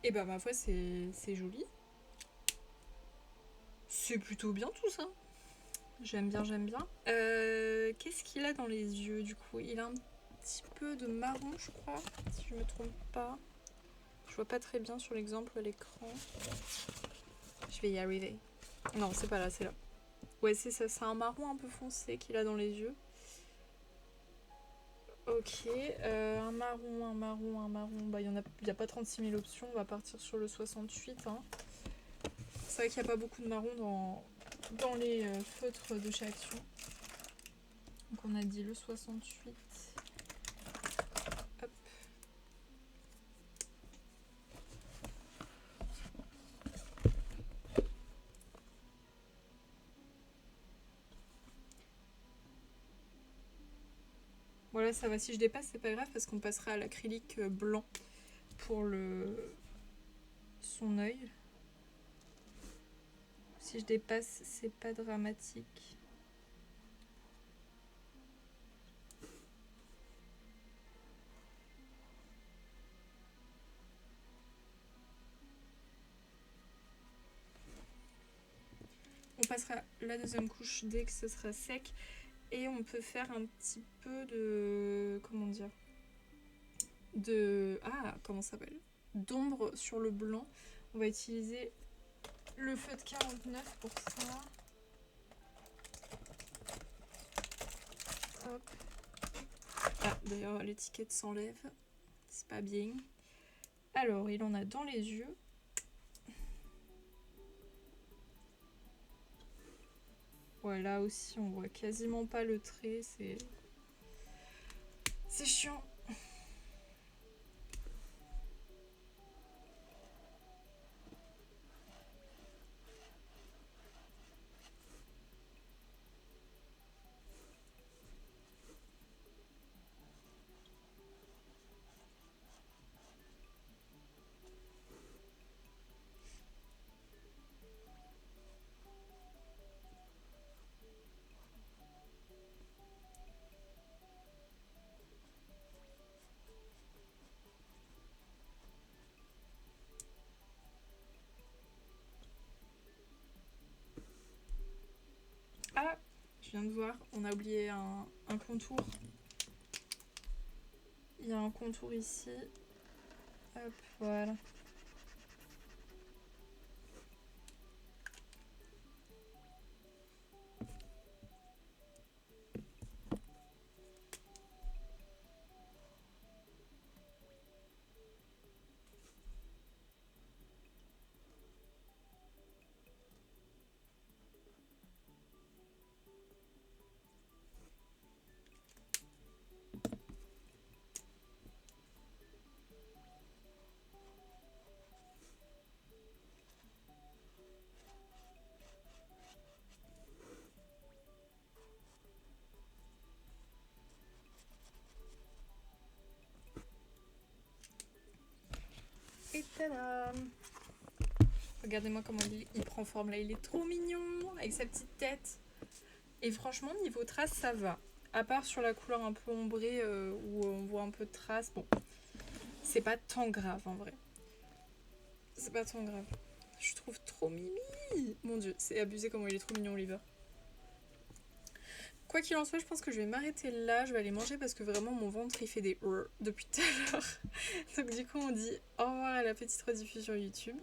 Et bah ma foi c'est joli. C'est plutôt bien tout ça. J'aime bien, j'aime bien. Qu'est-ce qu'il a dans les yeux du coup? Il a un petit peu de marron je crois, si je me trompe pas. Je vois pas très bien sur l'exemple à l'écran. Je vais y arriver. Non, c'est pas là, c'est là. Ouais, c'est ça, c'est un marron un peu foncé qu'il a dans les yeux. Ok, un marron, un marron, un marron. Bah, il y a pas 36 000 options, on va partir sur le 68. Hein. C'est vrai qu'il n'y a pas beaucoup de marron dans les feutres de chez Action. Donc on a dit le 68. Hop. Voilà, ça va. Si je dépasse, c'est pas grave parce qu'on passera à l'acrylique blanc pour son œil. Si je dépasse, c'est pas dramatique. On passera la deuxième couche dès que ce sera sec. Et on peut faire un petit peu de... Comment dire? Ah, comment ça s'appelle? D'ombre sur le blanc. On va utiliser le feutre 49 pour ça. Hop. Ah, d'ailleurs, l'étiquette s'enlève. C'est pas bien. Alors, il en a dans les yeux. Ouais, là aussi, on voit quasiment pas le trait. C'est chiant. Ah, je viens de voir, on a oublié un contour. Il y a un contour ici. Hop, voilà. Et tada! Regardez-moi comment il prend forme là, il est trop mignon avec sa petite tête. Et franchement, niveau traces, ça va. À part sur la couleur un peu ombrée où on voit un peu de traces, bon, c'est pas tant grave en vrai. C'est pas tant grave. Je trouve trop mimi. Mon dieu, c'est abusé comment il est trop mignon, Oliver. Quoi qu'il en soit, je pense que je vais m'arrêter là. Je vais aller manger parce que vraiment mon ventre il fait des depuis tout à l'heure. Donc du coup, on dit au revoir à la petite rediffusion YouTube.